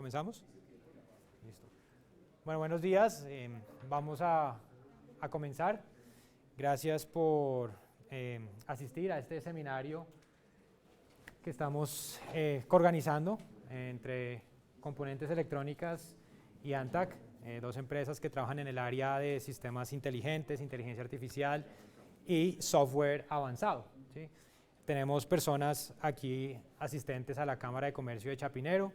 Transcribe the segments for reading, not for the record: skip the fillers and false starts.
¿Comenzamos? Listo. Bueno, buenos días. Vamos a comenzar. Gracias por asistir a este seminario que estamos coorganizando entre Componentes Electrónicas y ANTAC, dos empresas que trabajan en el área de sistemas inteligentes, inteligencia artificial y software avanzado, ¿sí? Tenemos personas aquí asistentes a la Cámara de Comercio de Chapinero,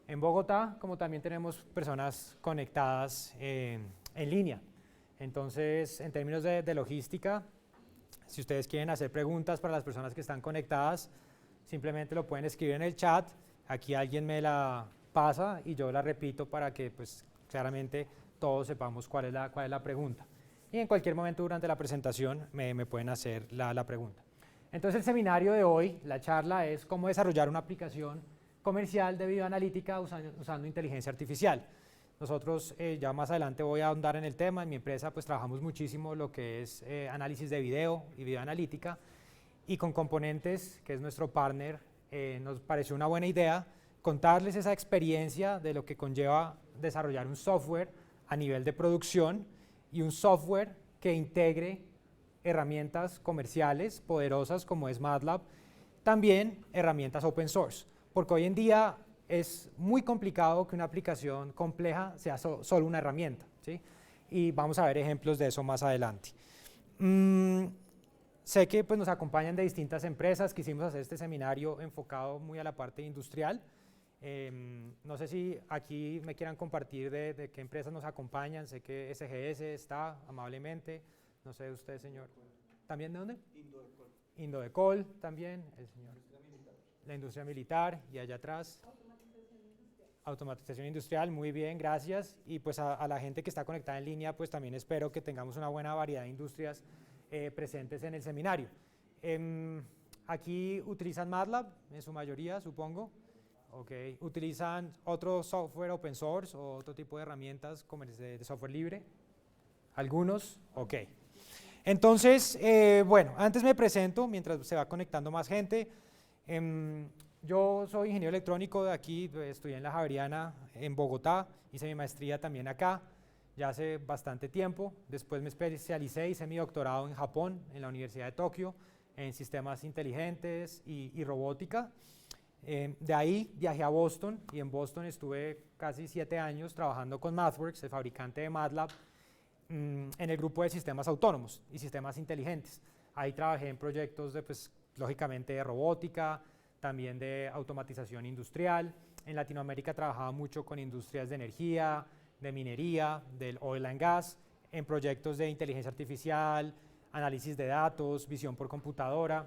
en Bogotá, como también tenemos personas conectadas en línea. Entonces, en términos de logística, si ustedes quieren hacer preguntas para las personas que están conectadas, simplemente lo pueden escribir en el chat, aquí alguien me la pasa y yo la repito para que pues, claramente todos sepamos cuál es la pregunta. Y en cualquier momento durante la presentación me pueden hacer la pregunta. Entonces el seminario de hoy, la charla es cómo desarrollar una aplicación comercial de videoanalítica usando inteligencia artificial. Nosotros ya más adelante voy a ahondar en el tema, en mi empresa pues trabajamos muchísimo lo que es análisis de video y videoanalítica, y con Componentes, que es nuestro partner, nos pareció una buena idea contarles esa experiencia de lo que conlleva desarrollar un software a nivel de producción y un software que integre herramientas comerciales poderosas como es MATLAB, también herramientas open source, porque hoy en día es muy complicado que una aplicación compleja sea solo una herramienta, ¿sí? Y vamos a ver ejemplos de eso más adelante. Sé que pues, nos acompañan de distintas empresas, quisimos hacer este seminario enfocado muy a la parte industrial. No sé si aquí me quieran compartir de qué empresas nos acompañan. Sé que SGS está amablemente, no sé usted, señor. ¿También de dónde? Indodecol. Indodecol también, el señor. La industria militar, y allá atrás. Automatización industrial, muy bien, gracias. Y pues a la gente que está conectada en línea, pues también espero que tengamos una buena variedad de industrias presentes en el seminario. Aquí utilizan MATLAB en su mayoría, supongo. Okay. ¿Utilizan otro software open source o otro tipo de herramientas como de software libre? ¿Algunos? Ok. Entonces, bueno, antes me presento mientras se va conectando más gente. Yo soy ingeniero electrónico de aquí, estudié en la Javeriana en Bogotá, hice mi maestría también acá, ya hace bastante tiempo. Después me especialicé, hice mi doctorado en Japón, en la Universidad de Tokio, en sistemas inteligentes y robótica. De ahí viajé a Boston y en Boston estuve casi 7 años trabajando con MathWorks, el fabricante de MATLAB, en el grupo de sistemas autónomos y sistemas inteligentes. Ahí trabajé en proyectos de, pues, lógicamente de robótica, también de automatización industrial. En Latinoamérica trabajaba mucho con industrias de energía, de minería, del oil and gas, en proyectos de inteligencia artificial, análisis de datos, visión por computadora.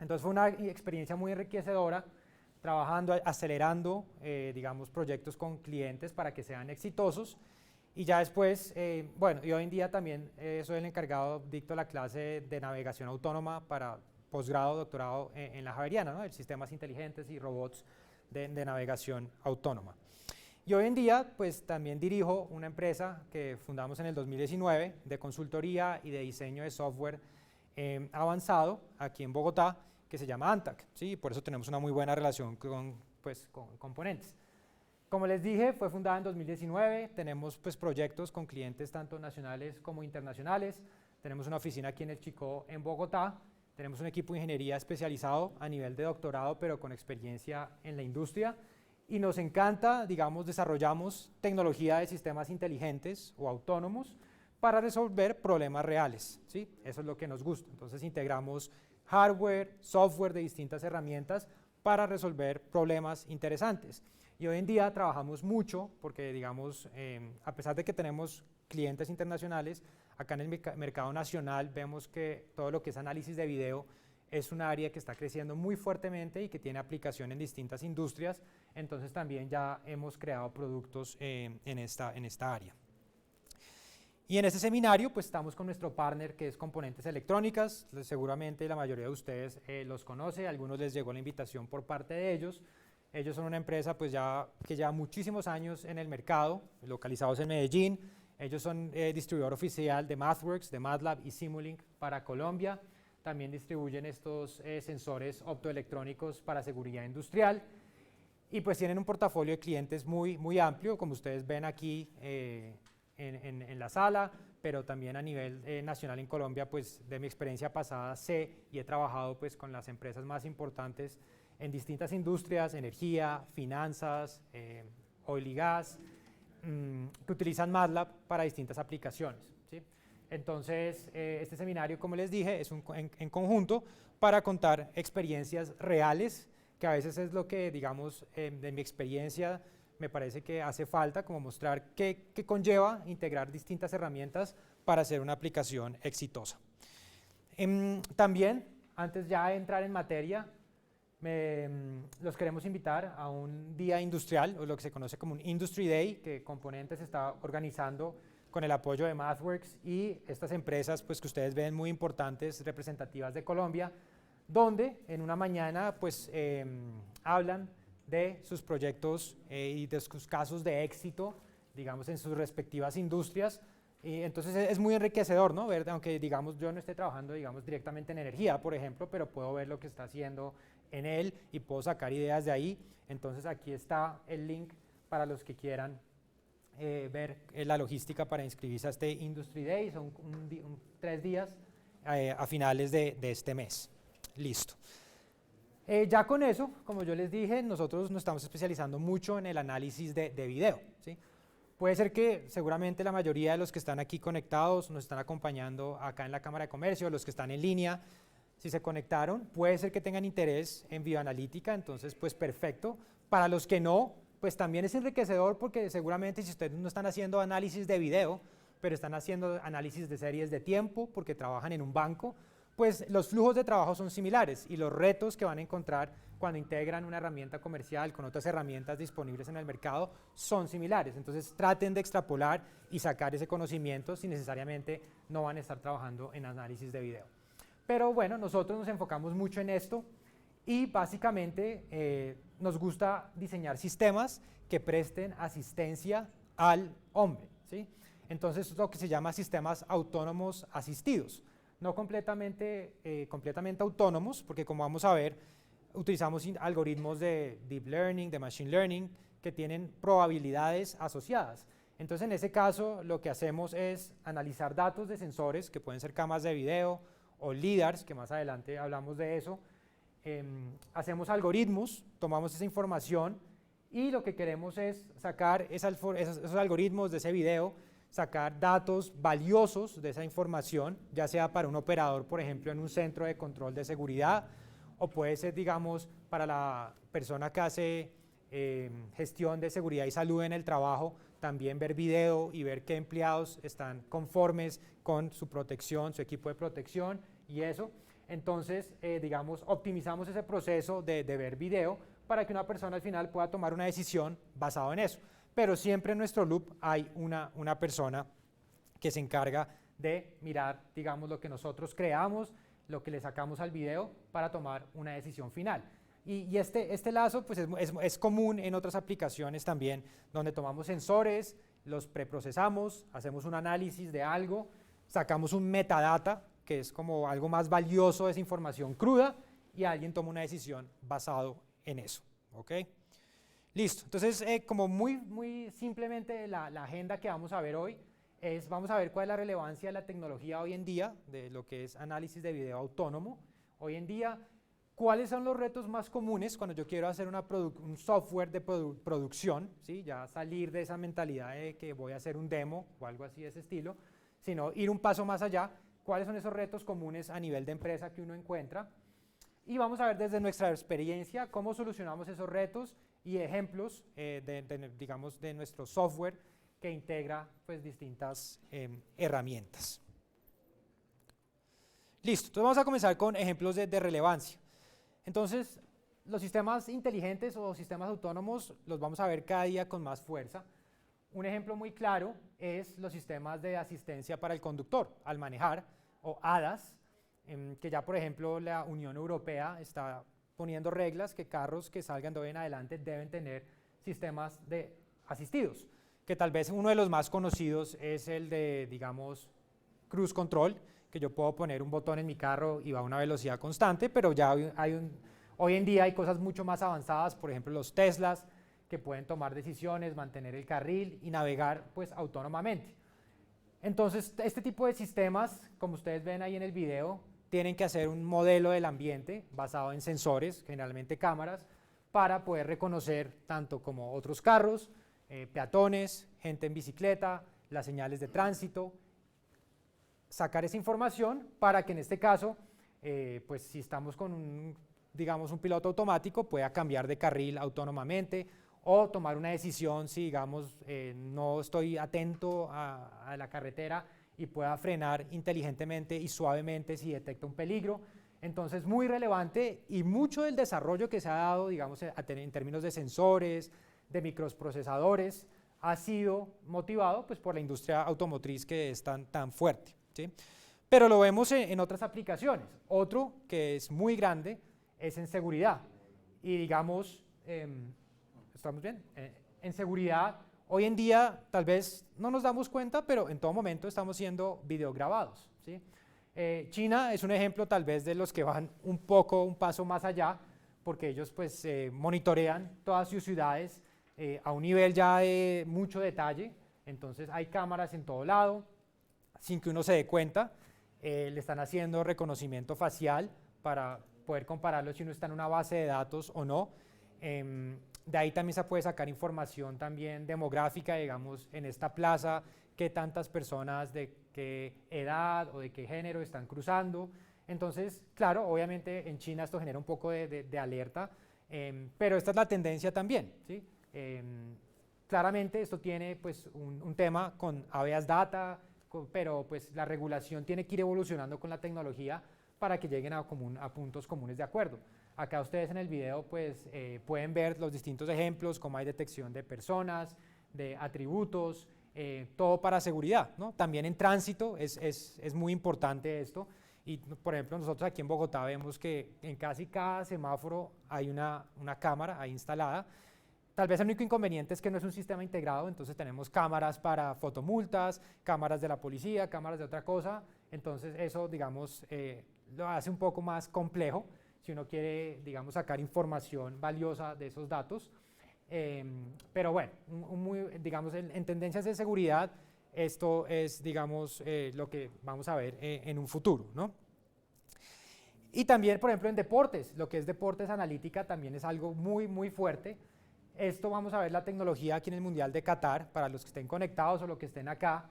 Entonces fue una experiencia muy enriquecedora, trabajando, acelerando, digamos, proyectos con clientes para que sean exitosos. Y ya después, bueno, y hoy en día también soy el encargado, dicto la clase de navegación autónoma para posgrado, doctorado en la Javeriana, ¿no? De sistemas inteligentes y robots de navegación autónoma. Y hoy en día, pues también dirijo una empresa que fundamos en el 2019 de consultoría y de diseño de software avanzado aquí en Bogotá, que se llama ANTAC, ¿sí? Por eso tenemos una muy buena relación con Componentes. Como les dije, fue fundada en 2019, tenemos pues, proyectos con clientes tanto nacionales como internacionales, tenemos una oficina aquí en el Chicó, en Bogotá, tenemos un equipo de ingeniería especializado a nivel de doctorado, pero con experiencia en la industria, y nos encanta, digamos, desarrollamos tecnología de sistemas inteligentes o autónomos para resolver problemas reales, ¿sí? Eso es lo que nos gusta. Entonces integramos hardware, software de distintas herramientas para resolver problemas interesantes. Y hoy en día trabajamos mucho porque, digamos, a pesar de que tenemos clientes internacionales, acá en el mercado nacional vemos que todo lo que es análisis de video es un área que está creciendo muy fuertemente y que tiene aplicación en distintas industrias. Entonces también ya hemos creado productos en esta área. Y en este seminario pues estamos con nuestro partner que es Componentes Electrónicas. Seguramente la mayoría de ustedes los conoce, a algunos les llegó la invitación por parte de ellos. Ellos son una empresa pues que lleva muchísimos años en el mercado, localizados en Medellín. Ellos son distribuidor oficial de MathWorks, de MATLAB y Simulink para Colombia. También distribuyen estos sensores optoelectrónicos para seguridad industrial. y pues tienen un portafolio de clientes muy amplio, como ustedes ven aquí en la sala, pero también a nivel nacional en Colombia, pues de mi experiencia pasada sé y he trabajado pues con las empresas más importantes en distintas industrias, energía, finanzas, oil y gas, que utilizan MATLAB para distintas aplicaciones, ¿sí? Entonces, este seminario, como les dije, es en conjunto para contar experiencias reales, que a veces es lo que, digamos, de mi experiencia me parece que hace falta, como mostrar qué conlleva integrar distintas herramientas para hacer una aplicación exitosa. También, antes ya de entrar en materia, los queremos invitar a un día industrial, o lo que se conoce como un Industry Day, que Componentes está organizando con el apoyo de MathWorks y estas empresas pues, que ustedes ven muy importantes, representativas de Colombia, donde en una mañana pues, hablan de sus proyectos y de sus casos de éxito, digamos, en sus respectivas industrias. Y entonces es muy enriquecedor, ¿no? Ver, aunque digamos yo no esté trabajando digamos, directamente en energía, por ejemplo, pero puedo ver lo que está haciendo en él y puedo sacar ideas de ahí. Entonces aquí está el link para los que quieran ver la logística para inscribirse a este Industry Day. Son 3 días a finales de este mes. Listo. Ya con eso, como yo les dije, nosotros nos estamos especializando mucho en el análisis de video, ¿sí? Puede ser que seguramente la mayoría de los que están aquí conectados nos están acompañando acá en la Cámara de Comercio, los que están en línea, si se conectaron, puede ser que tengan interés en bioanalítica, entonces pues perfecto. Para los que no, pues también es enriquecedor porque seguramente si ustedes no están haciendo análisis de video, pero están haciendo análisis de series de tiempo porque trabajan en un banco, pues los flujos de trabajo son similares y los retos que van a encontrar cuando integran una herramienta comercial con otras herramientas disponibles en el mercado son similares. Entonces traten de extrapolar y sacar ese conocimiento si necesariamente no van a estar trabajando en análisis de video. Pero bueno, nosotros nos enfocamos mucho en esto y básicamente nos gusta diseñar sistemas que presten asistencia al hombre, ¿sí? Entonces es lo que se llama sistemas autónomos asistidos. No completamente autónomos, porque como vamos a ver, utilizamos algoritmos de deep learning, de machine learning, que tienen probabilidades asociadas. Entonces en ese caso lo que hacemos es analizar datos de sensores, que pueden ser cámaras de video o LIDARs, que más adelante hablamos de eso. Hacemos algoritmos, tomamos esa información y lo que queremos es sacar esos algoritmos de ese video, sacar datos valiosos de esa información, ya sea para un operador, por ejemplo, en un centro de control de seguridad, o puede ser, digamos, para la persona que hace gestión de seguridad y salud en el trabajo, también ver video y ver qué empleados están conformes con su protección, su equipo de protección y eso. Entonces, digamos, optimizamos ese proceso de ver video para que una persona al final pueda tomar una decisión basado en eso. Pero siempre en nuestro loop hay una persona que se encarga de mirar, digamos, lo que nosotros creamos, lo que le sacamos al video para tomar una decisión final. Y este lazo pues es común en otras aplicaciones también, donde tomamos sensores, los preprocesamos, hacemos un análisis de algo, sacamos un metadata, que es como algo más valioso de esa información cruda, y alguien toma una decisión basado en eso. ¿Ok? Listo. Entonces, como muy simplemente la agenda que vamos a ver hoy es, vamos a ver cuál es la relevancia de la tecnología hoy en día, de lo que es análisis de video autónomo. Hoy en día, ¿cuáles son los retos más comunes cuando yo quiero hacer un software de producción? ¿Sí? Ya salir de esa mentalidad de que voy a hacer un demo o algo así de ese estilo, sino ir un paso más allá. ¿Cuáles son esos retos comunes a nivel de empresa que uno encuentra? Y vamos a ver desde nuestra experiencia cómo solucionamos esos retos y ejemplos digamos, de nuestro software que integra pues, distintas herramientas. Listo, entonces vamos a comenzar con ejemplos de relevancia. Entonces, los sistemas inteligentes o sistemas autónomos los vamos a ver cada día con más fuerza. Un ejemplo muy claro es los sistemas de asistencia para el conductor al manejar, o ADAS, que ya por ejemplo la Unión Europea está poniendo reglas que carros que salgan de hoy en adelante deben tener sistemas de asistidos, que tal vez uno de los más conocidos es el de, digamos, cruise control, que yo puedo poner un botón en mi carro y va a una velocidad constante, pero ya hay Hoy en día hay cosas mucho más avanzadas, por ejemplo los Teslas, que pueden tomar decisiones, mantener el carril y navegar pues autónomamente. Entonces este tipo de sistemas, como ustedes ven ahí en el video, tienen que hacer un modelo del ambiente basado en sensores, generalmente cámaras, para poder reconocer tanto como otros carros, peatones, gente en bicicleta, las señales de tránsito, sacar esa información para que en este caso, pues si estamos con digamos un piloto automático, pueda cambiar de carril autónomamente o tomar una decisión si digamos no estoy atento a la carretera y pueda frenar inteligentemente y suavemente si detecta un peligro. Entonces muy relevante y mucho del desarrollo que se ha dado digamos en términos de sensores, de microprocesadores, ha sido motivado pues, por la industria automotriz que es tan fuerte, ¿sí? Pero lo vemos en otras aplicaciones. Otro que es muy grande es en seguridad. Y digamos, ¿estamos bien? En seguridad, hoy en día tal vez no nos damos cuenta, pero en todo momento estamos siendo videograbados, ¿sí? China es un ejemplo tal vez de los que van un paso más allá, porque ellos pues monitorean todas sus ciudades a un nivel ya de mucho detalle. Entonces hay cámaras en todo lado, sin que uno se dé cuenta. Le están haciendo reconocimiento facial para poder compararlo si uno está en una base de datos o no. De ahí también se puede sacar información también demográfica, digamos, en esta plaza, qué tantas personas de qué edad o de qué género están cruzando. Entonces, claro, obviamente en China esto genera un poco de alerta, pero esta es la tendencia también, ¿sí? Claramente esto tiene pues un tema con habeas data, pero pues la regulación tiene que ir evolucionando con la tecnología para que lleguen a puntos comunes de acuerdo. Acá ustedes en el video pues pueden ver los distintos ejemplos, como hay detección de personas, de atributos, todo para seguridad, ¿no? También en tránsito es muy importante esto. Y por ejemplo nosotros aquí en Bogotá vemos que en casi cada semáforo hay una cámara ahí instalada. Tal vez el único inconveniente es que no es un sistema integrado, entonces tenemos cámaras para fotomultas, cámaras de la policía, cámaras de otra cosa, entonces eso, digamos, lo hace un poco más complejo si uno quiere, digamos, sacar información valiosa de esos datos. Pero bueno, digamos, en tendencias de seguridad, esto es, digamos, lo que vamos a ver en un futuro, ¿no? Y también, por ejemplo, en deportes, lo que es deportes analítica también es algo muy fuerte. Esto vamos a ver la tecnología aquí en el Mundial de Qatar, para los que estén conectados o los que estén acá,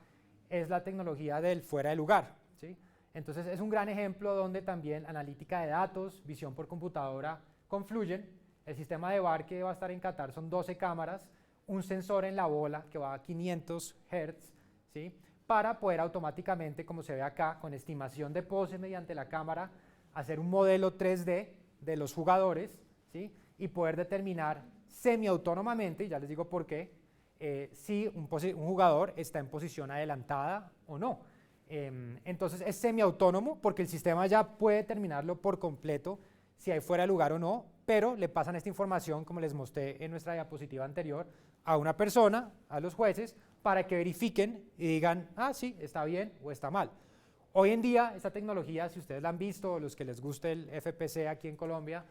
es la tecnología del fuera de lugar, ¿sí? Entonces es un gran ejemplo donde también analítica de datos, visión por computadora confluyen. El sistema de VAR que va a estar en Qatar son 12 cámaras, un sensor en la bola que va a 500 Hz, ¿sí? Para poder automáticamente, como se ve acá, con estimación de pose mediante la cámara, hacer un modelo 3D de los jugadores, ¿sí? Y poder determinar semiautónomamente, y ya les digo por qué, si un jugador está en posición adelantada o no. Entonces es semiautónomo porque el sistema ya puede determinarlo por completo si hay fuera de lugar o no, pero le pasan esta información, como les mostré en nuestra diapositiva anterior, a una persona, a los jueces, para que verifiquen y digan, ah, sí, está bien o está mal. Hoy en día, esta tecnología, si ustedes la han visto, los que les guste el FPC aquí en Colombia,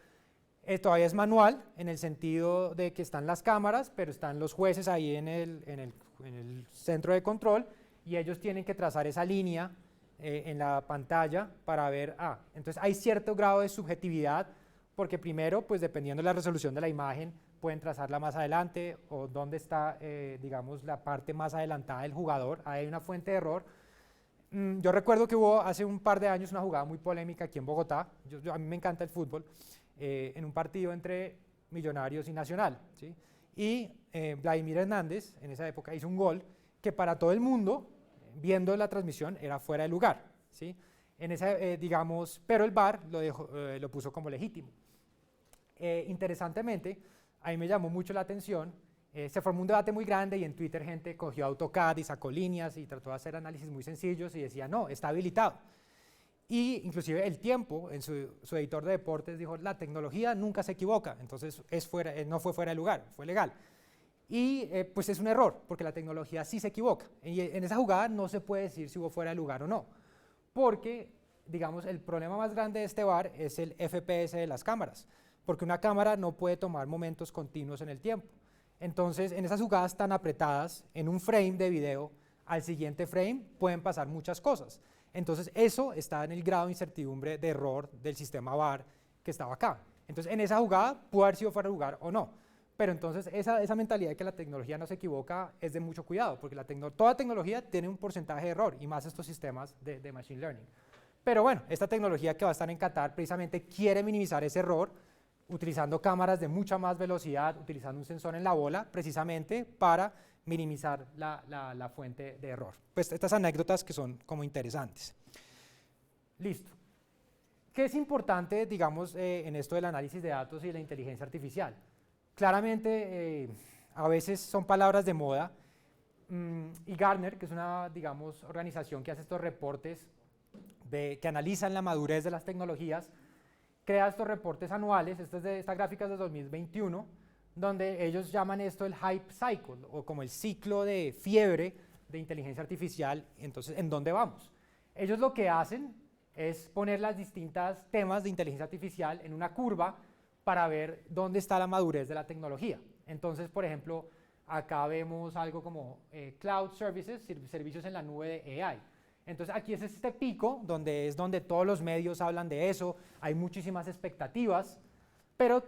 todavía es manual, en el sentido de que están las cámaras, pero están los jueces ahí en el centro de control, y ellos tienen que trazar esa línea en la pantalla para ver, entonces hay cierto grado de subjetividad, porque primero, pues dependiendo de la resolución de la imagen, pueden trazarla más adelante, o dónde está, digamos, la parte más adelantada del jugador, hay una fuente de error. Yo recuerdo que hubo hace un par de años una jugada muy polémica aquí en Bogotá, a mí me encanta el fútbol, en un partido entre Millonarios y Nacional, ¿sí? Y Vladimir Hernández en esa época hizo un gol que para todo el mundo, viendo la transmisión, era fuera de lugar, ¿sí? Digamos, pero el VAR lo puso como legítimo. Interesantemente, a mí me llamó mucho la atención, se formó un debate muy grande y en Twitter gente cogió AutoCAD y sacó líneas y trató de hacer análisis muy sencillos y decía, no, está habilitado. Y inclusive El Tiempo, en su editor de deportes, dijo, la tecnología nunca se equivoca, entonces no fue fuera de lugar, fue legal. Y pues es un error, porque la tecnología sí se equivoca. Y en esa jugada no se puede decir si hubo fuera de lugar o no, porque, digamos, el problema más grande de este VAR es el FPS de las cámaras, porque una cámara no puede tomar momentos continuos en el tiempo. Entonces, en esas jugadas tan apretadas, en un frame de video al siguiente frame pueden pasar muchas cosas. Entonces, eso está en el grado de incertidumbre de error del sistema VAR que estaba acá. Entonces, en esa jugada pudo haber sido fuera de lugar o no. Pero entonces, esa mentalidad de que la tecnología no se equivoca es de mucho cuidado, porque toda tecnología tiene un porcentaje de error, y más estos sistemas de Machine Learning. Pero bueno, esta tecnología que va a estar en Qatar precisamente quiere minimizar ese error, utilizando cámaras de mucha más velocidad, utilizando un sensor en la bola, precisamente para minimizar la fuente de error. Pues estas anécdotas que son como interesantes. Listo. ¿Qué es importante, digamos, en esto del análisis de datos y la inteligencia artificial? Claramente, a veces son palabras de moda, y Gartner, que es una, digamos, organización que hace estos reportes que analizan la madurez de las tecnologías, crea estos reportes anuales. Esta gráfica es de 2021, donde ellos llaman esto el hype cycle, o como el ciclo de fiebre de inteligencia artificial. Entonces, ¿en dónde vamos? Ellos lo que hacen es poner las distintas temas de inteligencia artificial en una curva para ver dónde está la madurez de la tecnología. Entonces, por ejemplo, acá vemos algo como cloud services, servicios en la nube de AI. Entonces aquí es este pico donde todos los medios hablan de eso, hay muchísimas expectativas, pero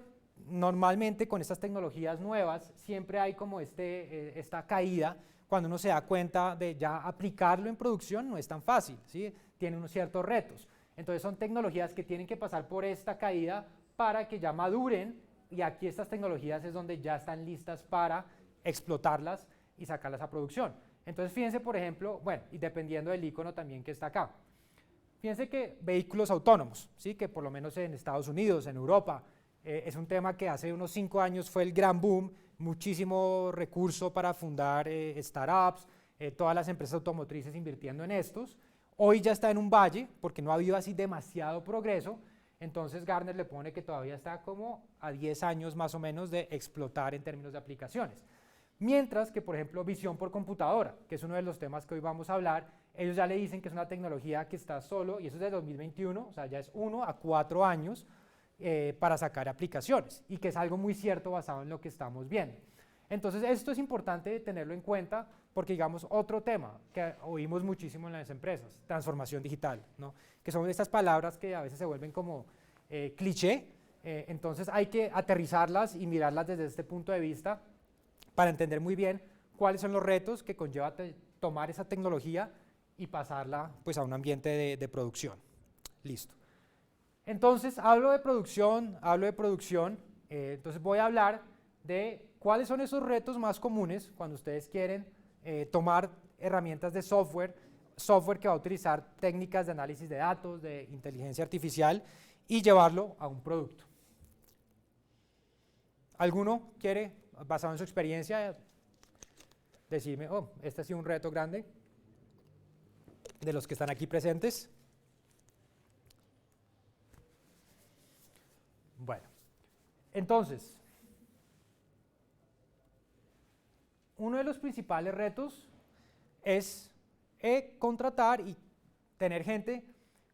normalmente con estas tecnologías nuevas siempre hay como esta caída cuando uno se da cuenta de ya aplicarlo en producción no es tan fácil, ¿sí? Tiene unos ciertos retos. Entonces son tecnologías que tienen que pasar por esta caída para que ya maduren, y aquí estas tecnologías es donde ya están listas para explotarlas y sacarlas a producción. Entonces fíjense, por ejemplo, bueno, y dependiendo del icono también que está acá, fíjense que vehículos autónomos, ¿sí? Que por lo menos en Estados Unidos, en Europa, es un tema que hace unos 5 años fue el gran boom, muchísimo recurso para fundar startups, todas las empresas automotrices invirtiendo en estos. Hoy ya está en un valle porque no ha habido así demasiado progreso. Entonces Gartner le pone que todavía está como a 10 años más o menos de explotar en términos de aplicaciones. Mientras que, por ejemplo, visión por computadora, que es uno de los temas que hoy vamos a hablar, ellos ya le dicen que es una tecnología que está solo, y eso es de 2021, o sea, ya es 1 a 4 años para sacar aplicaciones, y que es algo muy cierto basado en lo que estamos viendo. Entonces, esto es importante tenerlo en cuenta porque, digamos, otro tema que oímos muchísimo en las empresas, transformación digital, ¿no? Que son estas palabras que a veces se vuelven como cliché, entonces hay que aterrizarlas y mirarlas desde este punto de vista para entender muy bien cuáles son los retos que conlleva tomar esa tecnología y pasarla pues, a un ambiente de producción. Listo. Entonces, hablo de producción, entonces voy a hablar de cuáles son esos retos más comunes cuando ustedes quieren tomar herramientas de software que va a utilizar técnicas de análisis de datos, de inteligencia artificial, y llevarlo a un producto. ¿Alguno quiere, basado en su experiencia, decirme, oh, este ha sido un reto grande de los que están aquí presentes? Bueno, entonces, uno de los principales retos es contratar y tener gente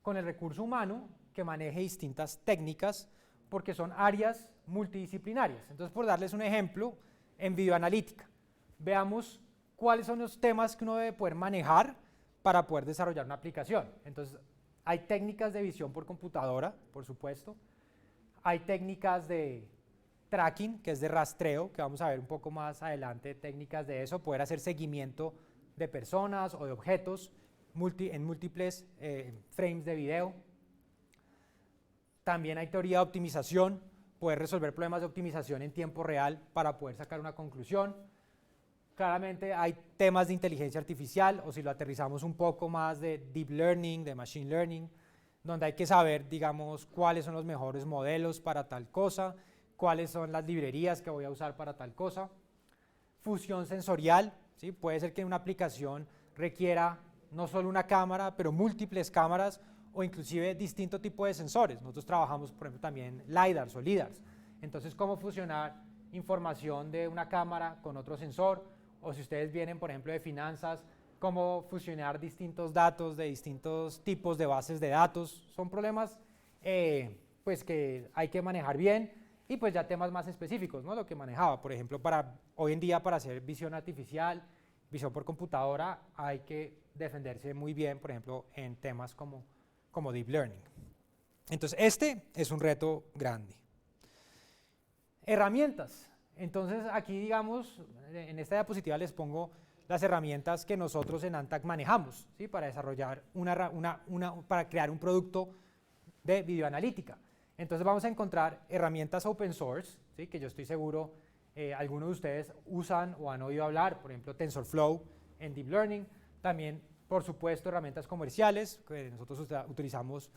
con el recurso humano que maneje distintas técnicas, porque son áreas multidisciplinarias. Entonces, por darles un ejemplo, en videoanalítica, veamos cuáles son los temas que uno debe poder manejar para poder desarrollar una aplicación. Entonces, hay técnicas de visión por computadora, por supuesto, hay técnicas de tracking, que es de rastreo, que vamos a ver un poco más adelante, técnicas de eso, poder hacer seguimiento de personas o de objetos en múltiples frames de video. También hay teoría de optimización, poder resolver problemas de optimización en tiempo real para poder sacar una conclusión. Claramente hay temas de inteligencia artificial, o si lo aterrizamos un poco más, de deep learning, de machine learning, donde hay que saber, digamos, cuáles son los mejores modelos para tal cosa, cuáles son las librerías que voy a usar para tal cosa. Fusión sensorial, ¿sí? Puede ser que una aplicación requiera no solo una cámara, pero múltiples cámaras, o inclusive distinto tipo de sensores. Nosotros trabajamos, por ejemplo, también LiDARs o LIDARs. Entonces, cómo fusionar información de una cámara con otro sensor, o si ustedes vienen, por ejemplo, de finanzas, cómo fusionar distintos datos de distintos tipos de bases de datos. Son problemas pues que hay que manejar bien, y pues ya temas más específicos, ¿no? Lo que manejaba, por ejemplo, hoy en día para hacer visión artificial, visión por computadora, hay que defenderse muy bien, por ejemplo, en temas como Deep Learning. Entonces, este es un reto grande. Herramientas. Entonces, aquí, digamos, en esta diapositiva les pongo las herramientas que nosotros en Antac manejamos, ¿sí? Para desarrollar para crear un producto de videoanalítica. Entonces vamos a encontrar herramientas open source, ¿sí? Que yo estoy seguro algunos de ustedes usan o han oído hablar, por ejemplo TensorFlow en Deep Learning. También, por supuesto, herramientas comerciales, que nosotros utilizamos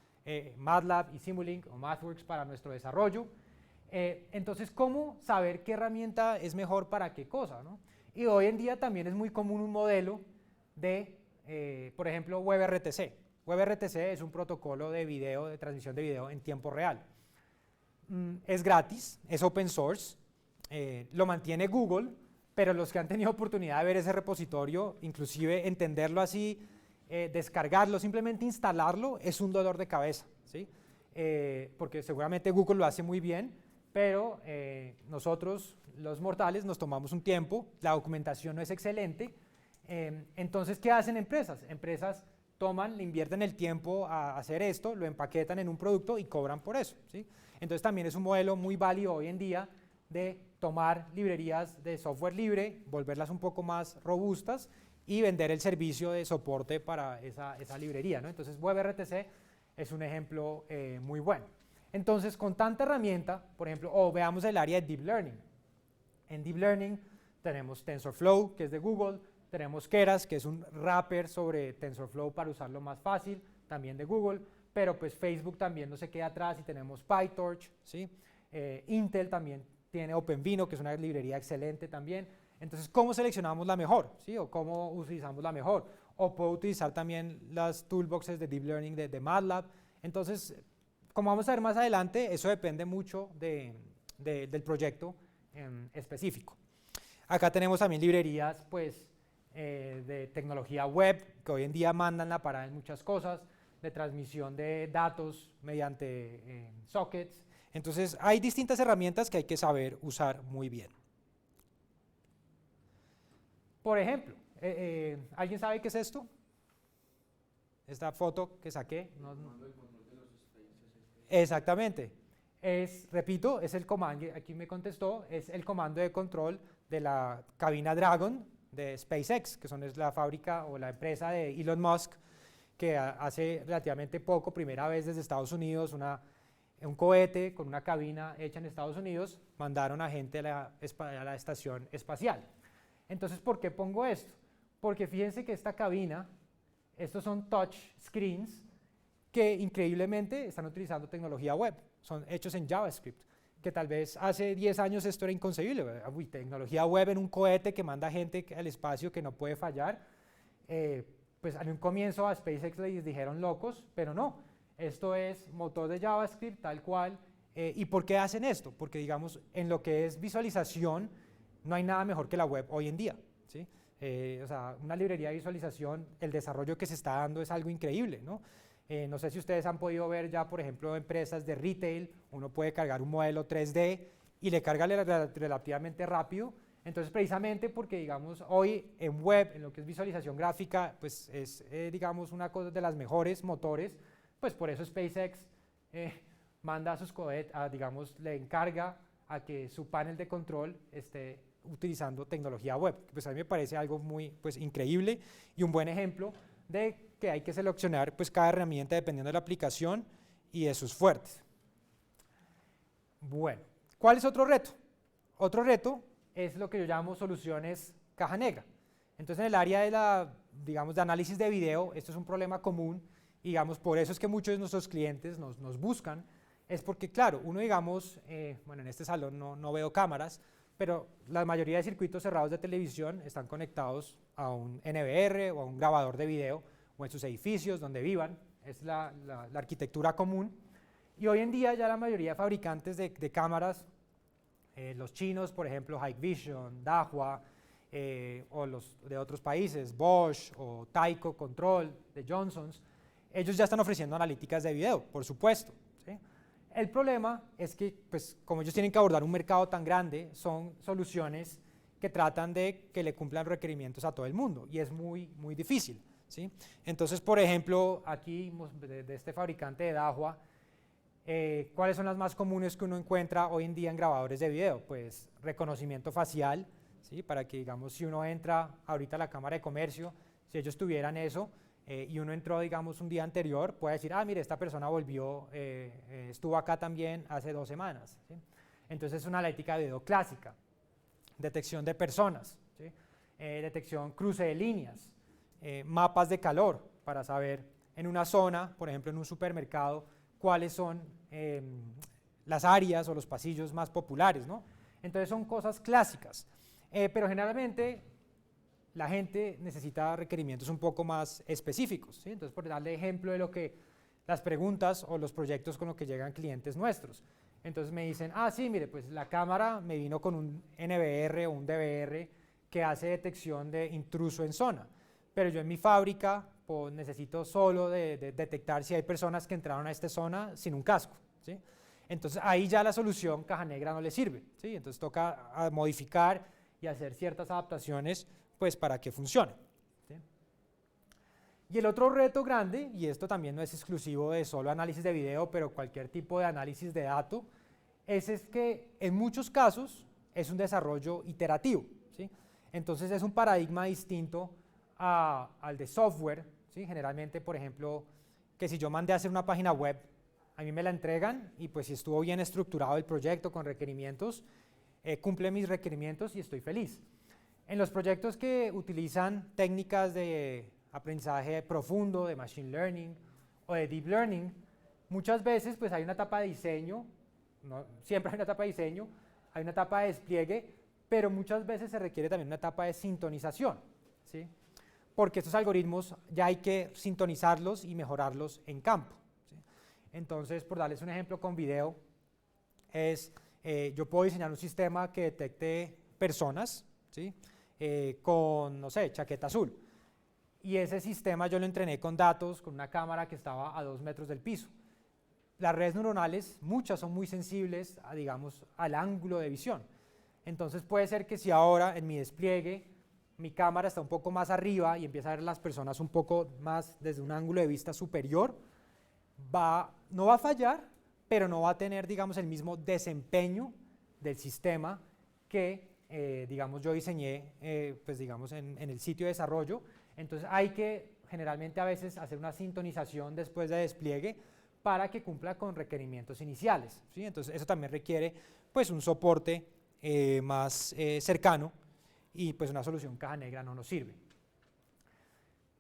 MATLAB y Simulink o MathWorks para nuestro desarrollo. Entonces, ¿cómo saber qué herramienta es mejor para qué cosa, ¿no? Y hoy en día también es muy común un modelo de, por ejemplo, WebRTC. WebRTC es un protocolo de video, de transmisión de video en tiempo real. Es gratis, es open source, lo mantiene Google, pero los que han tenido oportunidad de ver ese repositorio, inclusive entenderlo así, descargarlo, simplemente instalarlo, es un dolor de cabeza, ¿sí? Porque seguramente Google lo hace muy bien, pero nosotros, los mortales, nos tomamos un tiempo, la documentación no es excelente. Entonces, ¿qué hacen empresas? Empresas le invierten el tiempo a hacer esto, lo empaquetan en un producto y cobran por eso, ¿sí? Entonces también es un modelo muy válido hoy en día de tomar librerías de software libre, volverlas un poco más robustas y vender el servicio de soporte para esa librería, ¿no? Entonces WebRTC es un ejemplo muy bueno. Entonces, con tanta herramienta, por ejemplo, veamos el área de Deep Learning. En Deep Learning tenemos TensorFlow, que es de Google, tenemos Keras, que es un wrapper sobre TensorFlow para usarlo más fácil, también de Google, pero pues Facebook también no se queda atrás y tenemos PyTorch, ¿sí? Intel también tiene OpenVINO, que es una librería excelente también. Entonces, ¿cómo seleccionamos la mejor? ¿Sí? ¿O cómo utilizamos la mejor? O puedo utilizar también las toolboxes de Deep Learning de MATLAB. Entonces, como vamos a ver más adelante, eso depende mucho del proyecto específico. Acá tenemos también librerías, pues, de tecnología web, que hoy en día mandan la parada en muchas cosas, de transmisión de datos mediante sockets. Entonces, hay distintas herramientas que hay que saber usar muy bien. Por ejemplo, ¿alguien sabe qué es esto? Esta foto que saqué. Exactamente. Repito, es el comando, aquí me contestó, es el comando de control de la cabina Dragon de SpaceX, que es la fábrica o la empresa de Elon Musk, que hace relativamente poco, primera vez desde Estados Unidos, un cohete con una cabina hecha en Estados Unidos, mandaron a gente a la estación espacial. Entonces, ¿por qué pongo esto? Porque fíjense que esta cabina, estos son touch screens que increíblemente están utilizando tecnología web, son hechos en JavaScript, que tal vez hace 10 años esto era inconcebible. Uy, tecnología web en un cohete que manda gente al espacio que no puede fallar. Pues en un comienzo a SpaceX les dijeron locos, pero no, esto es motor de JavaScript tal cual. ¿Y por qué hacen esto? Porque digamos, en lo que es visualización, no hay nada mejor que la web hoy en día, ¿sí? O sea, una librería de visualización, el desarrollo que se está dando es algo increíble, ¿no? No sé si ustedes han podido ver ya, por ejemplo, empresas de retail, uno puede cargar un modelo 3D y le carga relativamente rápido. Entonces, precisamente porque, digamos, hoy en web, en lo que es visualización gráfica, pues es, digamos, una cosa de las mejores motores, pues por eso SpaceX manda a sus cohetes, digamos, le encarga a que su panel de control esté utilizando tecnología web. Pues a mí me parece algo muy, pues, increíble y un buen ejemplo de que hay que seleccionar, pues, cada herramienta dependiendo de la aplicación y de sus fuertes. Bueno, ¿cuál es otro reto? Otro reto es lo que yo llamo soluciones caja negra. Entonces, en el área de digamos, de análisis de video, esto es un problema común, y digamos, por eso es que muchos de nuestros clientes nos buscan, es porque, claro, uno, digamos, bueno, en este salón no veo cámaras, pero la mayoría de circuitos cerrados de televisión están conectados a un NVR o a un grabador de video, o en sus edificios donde vivan, es la arquitectura común. Y hoy en día ya la mayoría de fabricantes de cámaras, los chinos, por ejemplo, Hikvision, Dahua, o los de otros países, Bosch o Tyco Control de Johnson's, ellos ya están ofreciendo analíticas de video, por supuesto, ¿sí? El problema es que, pues, como ellos tienen que abordar un mercado tan grande, son soluciones que tratan de que le cumplan requerimientos a todo el mundo, y es muy, muy difícil, ¿sí? Entonces, por ejemplo, aquí de este fabricante de Dahua, ¿cuáles son las más comunes que uno encuentra hoy en día en grabadores de video? Pues reconocimiento facial, ¿sí? Para que, digamos, si uno entra ahorita a la Cámara de Comercio, si ellos tuvieran eso, y uno entró, digamos, un día anterior, puede decir, ah, mire, esta persona volvió, estuvo acá también hace 2 semanas, ¿sí? Entonces es una analítica de video clásica. Detección de personas, ¿sí? Detección cruce de líneas, mapas de calor para saber en una zona, por ejemplo en un supermercado, cuáles son las áreas o los pasillos más populares, ¿no? Entonces son cosas clásicas, pero generalmente la gente necesita requerimientos un poco más específicos, ¿sí? Entonces, por darle ejemplo de lo que las preguntas o los proyectos con los que llegan clientes nuestros. Entonces me dicen, ah, sí, mire, pues la cámara me vino con un NVR o un DVR que hace detección de intruso en zona, pero yo en mi fábrica pues, necesito solo de detectar si hay personas que entraron a esta zona sin un casco, ¿sí? Entonces ahí ya la solución caja negra no le sirve, ¿sí? Entonces toca modificar y hacer ciertas adaptaciones pues para que funcione, ¿sí? Y el otro reto grande, y esto también no es exclusivo de solo análisis de video, pero cualquier tipo de análisis de datos, es que en muchos casos es un desarrollo iterativo, ¿sí? Entonces es un paradigma distinto al de software, ¿sí? Generalmente, por ejemplo, que si yo mandé a hacer una página web, a mí me la entregan y pues si estuvo bien estructurado el proyecto con requerimientos, cumple mis requerimientos y estoy feliz. En los proyectos que utilizan técnicas de aprendizaje profundo, de machine learning o de deep learning, muchas veces pues hay una etapa de diseño, no, siempre hay una etapa de diseño, hay una etapa de despliegue, pero muchas veces se requiere también una etapa de sintonización, ¿sí? Porque estos algoritmos ya hay que sintonizarlos y mejorarlos en campo, ¿sí? Entonces, por darles un ejemplo con video, yo puedo diseñar un sistema que detecte personas, ¿sí? Con, no sé, chaqueta azul. Y ese sistema yo lo entrené con datos, con una cámara que estaba a 2 metros del piso. Las redes neuronales, muchas son muy sensibles, digamos, al ángulo de visión. Entonces puede ser que si ahora en mi despliegue mi cámara está un poco más arriba y empieza a ver las personas un poco más desde un ángulo de vista superior, no va a fallar, pero no va a tener, digamos, el mismo desempeño del sistema que digamos, yo diseñé, pues digamos, en el sitio de desarrollo. Entonces hay que generalmente a veces hacer una sintonización después de despliegue para que cumpla con requerimientos iniciales, ¿sí? Entonces eso también requiere pues un soporte más cercano y pues una solución caja negra no nos sirve.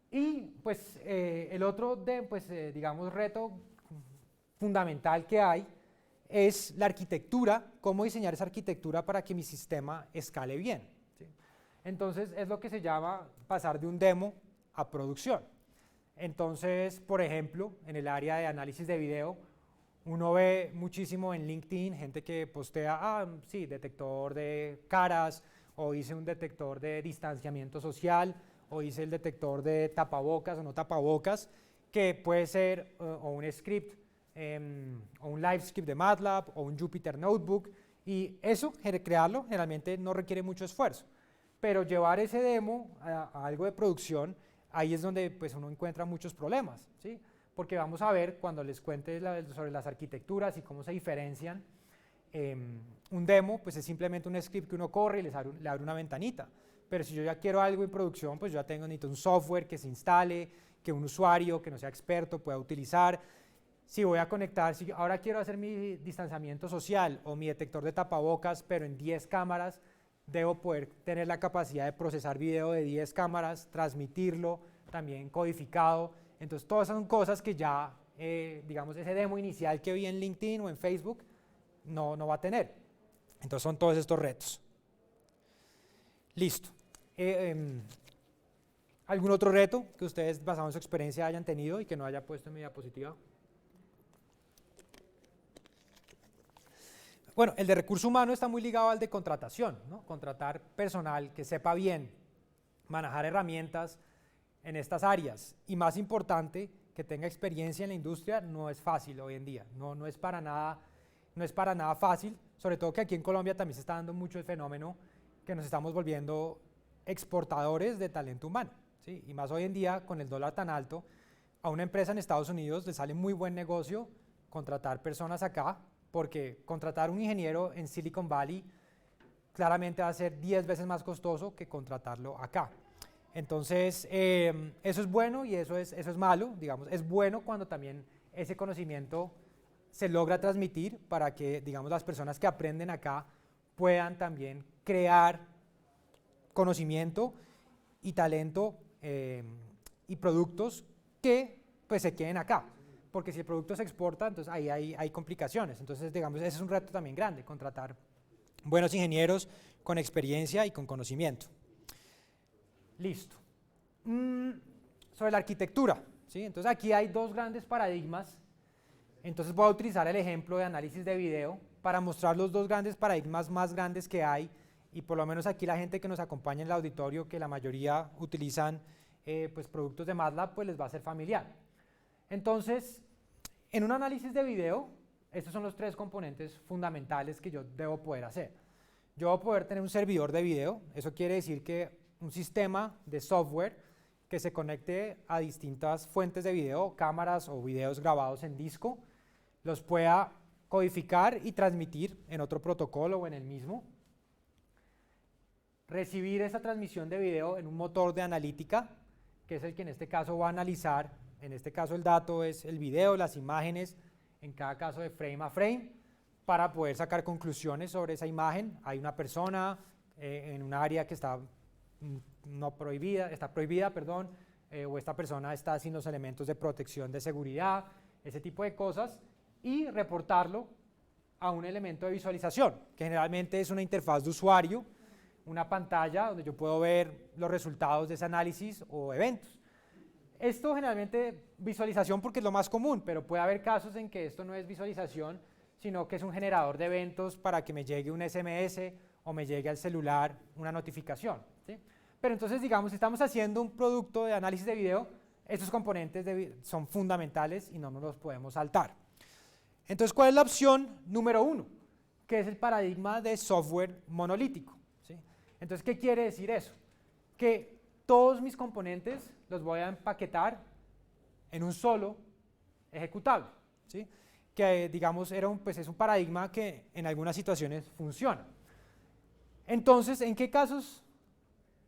Y pues el otro digamos, reto fundamental que hay es la arquitectura, cómo diseñar esa arquitectura para que mi sistema escale bien, ¿sí? Entonces es lo que se llama pasar de un demo a producción. Entonces, por ejemplo, en el área de análisis de video, uno ve muchísimo en LinkedIn gente que postea, ah, sí, detector de caras, o hice un detector de distanciamiento social, o hice el detector de tapabocas o no tapabocas, que puede ser o un script, o un live script de MATLAB, o un Jupyter Notebook, y eso, crearlo, generalmente no requiere mucho esfuerzo. Pero llevar ese demo a algo de producción, ahí es donde pues, uno encuentra muchos problemas, ¿sí? Porque vamos a ver, cuando les cuente sobre las arquitecturas y cómo se diferencian, un demo pues es simplemente un script que uno corre y le abre una ventanita. Pero si yo ya quiero algo en producción, pues yo ya necesito un software que se instale, que un usuario que no sea experto pueda utilizar. Si voy a conectar, si ahora quiero hacer mi distanciamiento social o mi detector de tapabocas, pero en 10 cámaras, debo poder tener la capacidad de procesar video de 10 cámaras, transmitirlo, también codificado. Entonces, todas son cosas que ya, digamos, ese demo inicial que vi en LinkedIn o en Facebook no va a tener. Entonces, son todos estos retos. Listo. ¿Algún otro reto que ustedes, basado en su experiencia, hayan tenido y que no haya puesto en mi diapositiva? Bueno, el de recurso humano está muy ligado al de contratación, ¿no? Contratar personal que sepa bien manejar herramientas en estas áreas y, más importante, que tenga experiencia en la industria no es fácil hoy en día, no es para nada fácil, sobre todo que aquí en Colombia también se está dando mucho el fenómeno que nos estamos volviendo exportadores de talento humano, ¿sí? Y más hoy en día con el dólar tan alto, a una empresa en Estados Unidos le sale muy buen negocio contratar personas acá, porque contratar un ingeniero en Silicon Valley claramente va a ser 10 veces más costoso que contratarlo acá. Entonces, eso es bueno y eso es malo, digamos, es bueno cuando también ese conocimiento se logra transmitir para que, digamos, las personas que aprenden acá puedan también crear conocimiento y talento y productos que pues se queden acá, porque si el producto se exporta, entonces ahí hay complicaciones. Entonces, digamos, ese es un reto también grande, contratar buenos ingenieros con experiencia y con conocimiento. Listo. Sobre la arquitectura, ¿sí? Entonces aquí hay dos grandes paradigmas. Entonces voy a utilizar el ejemplo de análisis de video para mostrar los dos grandes paradigmas más grandes que hay, y por lo menos aquí la gente que nos acompaña en el auditorio, que la mayoría utilizan pues productos de MATLAB, pues les va a ser familiar. Entonces, en un análisis de video, estos son los tres componentes fundamentales que yo debo poder hacer. Yo debo poder tener un servidor de video, eso quiere decir que un sistema de software que se conecte a distintas fuentes de video, cámaras o videos grabados en disco, los pueda codificar y transmitir en otro protocolo o en el mismo. Recibir esa transmisión de video en un motor de analítica, que es el que en este caso va a analizar, en este caso el dato es el video, las imágenes, en cada caso de frame a frame, para poder sacar conclusiones sobre esa imagen. Hay una persona en un área que está prohibida, o esta persona está sin los elementos de protección de seguridad, ese tipo de cosas, y reportarlo a un elemento de visualización, que generalmente es una interfaz de usuario, una pantalla donde yo puedo ver los resultados de ese análisis o eventos. Esto generalmente visualización porque es lo más común, pero puede haber casos en que esto no es visualización, sino que es un generador de eventos para que me llegue un SMS o me llegue al celular una notificación, ¿sí? Pero entonces, digamos, si estamos haciendo un producto de análisis de video, estos componentes son fundamentales y no nos los podemos saltar. Entonces, ¿cuál es la opción número 1? Que es el paradigma de software monolítico, ¿sí? Entonces, ¿qué quiere decir eso? Que todos mis componentes los voy a empaquetar en un solo ejecutable, ¿sí? Que digamos es un paradigma que en algunas situaciones funciona. Entonces, ¿en qué casos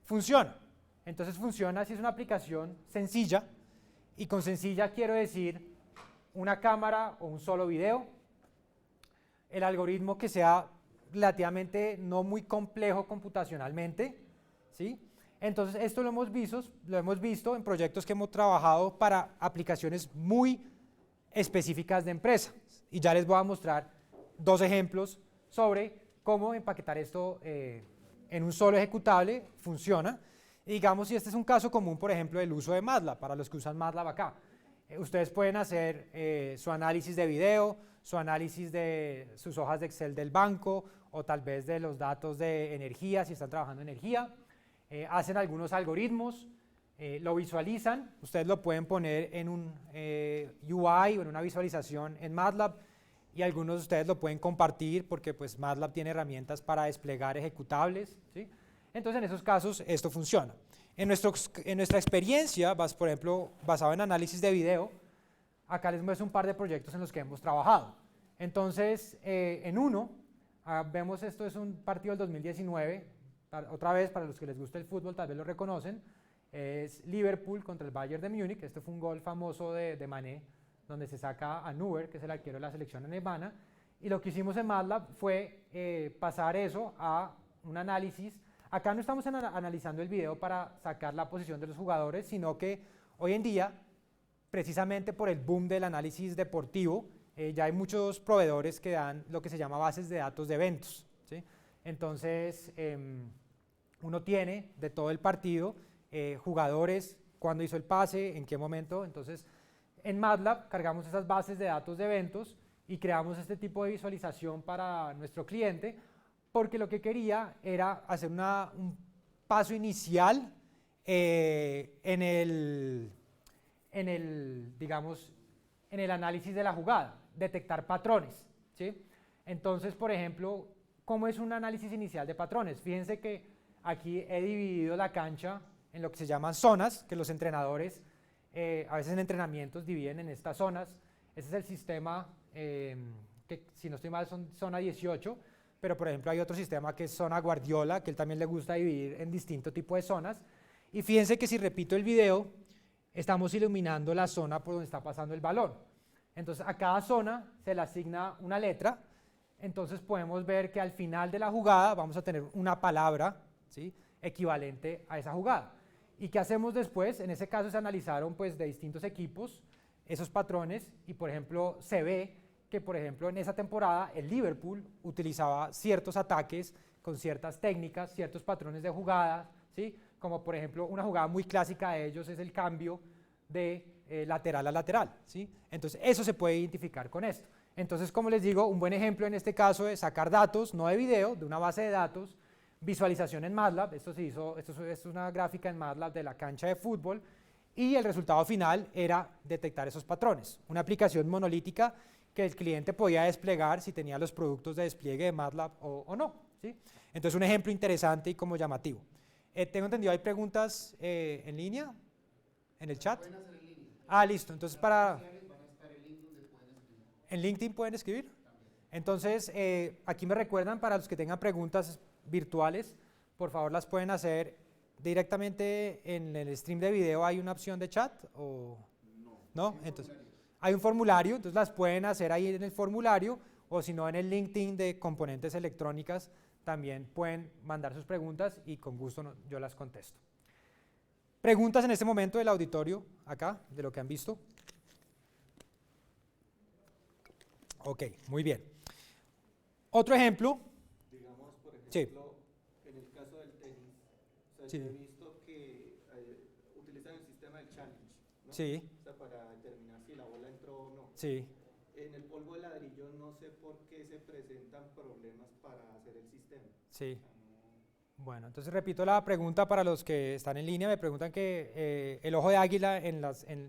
funciona? Entonces funciona si es una aplicación sencilla, y con sencilla quiero decir una cámara o un solo video, el algoritmo que sea relativamente no muy complejo computacionalmente, ¿sí? Entonces esto lo hemos visto en proyectos que hemos trabajado para aplicaciones muy específicas de empresa, y ya les voy a mostrar dos ejemplos sobre cómo empaquetar esto en un solo ejecutable funciona. Y digamos, si este es un caso común, por ejemplo, del uso de MATLAB, para los que usan MATLAB acá, ustedes pueden hacer su análisis de video, su análisis de sus hojas de Excel del banco, o tal vez de los datos de energía, si están trabajando en energía, hacen algunos algoritmos, lo visualizan, ustedes lo pueden poner en un UI o en una visualización en MATLAB, y algunos de ustedes lo pueden compartir porque pues MATLAB tiene herramientas para desplegar ejecutables, ¿sí? Entonces en esos casos esto funciona. En nuestra experiencia, por ejemplo, basado en análisis de video, acá les muestro un par de proyectos en los que hemos trabajado. Entonces, en uno, vemos esto es un partido del 2019, otra vez para los que les gusta el fútbol tal vez lo reconocen, es Liverpool contra el Bayern de Múnich. Este fue un gol famoso de Mané, donde se saca a Neuer, que es el arquero de la selección alemana, y lo que hicimos en MATLAB fue pasar eso a un análisis. Acá no estamos analizando el video para sacar la posición de los jugadores, sino que hoy en día, precisamente por el boom del análisis deportivo, ya hay muchos proveedores que dan lo que se llama bases de datos de eventos, ¿sí? Entonces, uno tiene de todo el partido, jugadores, cuándo hizo el pase, en qué momento. Entonces, en MATLAB cargamos esas bases de datos de eventos y creamos este tipo de visualización para nuestro cliente, porque lo que quería era hacer un paso inicial en en el, digamos, en el análisis de la jugada, detectar patrones, ¿sí? Entonces, por ejemplo, ¿cómo es un análisis inicial de patrones? Fíjense que aquí he dividido la cancha en lo que se llaman zonas, que los entrenadores a veces en entrenamientos dividen en estas zonas. Ese es el sistema, que si no estoy mal son zona 18, pero por ejemplo hay otro sistema que es zona Guardiola, que él también le gusta dividir en distintos tipos de zonas. Y fíjense que si repito el video, estamos iluminando la zona por donde está pasando el balón. Entonces a cada zona se le asigna una letra, entonces podemos ver que al final de la jugada vamos a tener una palabra, ¿sí?, equivalente a esa jugada. ¿Y qué hacemos después? En ese caso se analizaron pues, de distintos equipos esos patrones y por ejemplo se ve que por ejemplo en esa temporada el Liverpool utilizaba ciertos ataques con ciertas técnicas, ciertos patrones de jugadas, ¿sí?, como por ejemplo una jugada muy clásica de ellos es el cambio de lateral a lateral, ¿sí? Entonces eso se puede identificar con esto. Entonces, como les digo, un buen ejemplo en este caso es sacar datos, no de video, de una base de datos, visualización en MATLAB, esto es una gráfica en MATLAB de la cancha de fútbol, y el resultado final era detectar esos patrones. Una aplicación monolítica que el cliente podía desplegar si tenía los productos de despliegue de MATLAB o no, ¿sí? Entonces, un ejemplo interesante y como llamativo. Tengo entendido, ¿hay preguntas en línea? ¿En el chat? Ah, listo. Entonces, ¿en LinkedIn pueden escribir? Entonces, aquí me recuerdan, para los que tengan preguntas virtuales, por favor las pueden hacer directamente en el stream de video. ¿Hay una opción de chat? ¿O no? Entonces, hay un formulario, entonces las pueden hacer ahí en el formulario, o si no en el LinkedIn de Componentes Electrónicas, también pueden mandar sus preguntas y con gusto yo las contesto. ¿Preguntas en este momento del auditorio, acá, de lo que han visto? Ok, muy bien. Otro ejemplo. Digamos, por ejemplo, sí, en el caso del tenis, o sea, sí, yo he visto que utilizan el sistema del challenge, ¿no? Sí. O sea, para determinar si la bola entró o no. Sí. En el polvo de ladrillo no sé por qué se presentan problemas para hacer el sistema. Sí. O sea, bueno, entonces repito la pregunta para los que están en línea. Me preguntan que el ojo de águila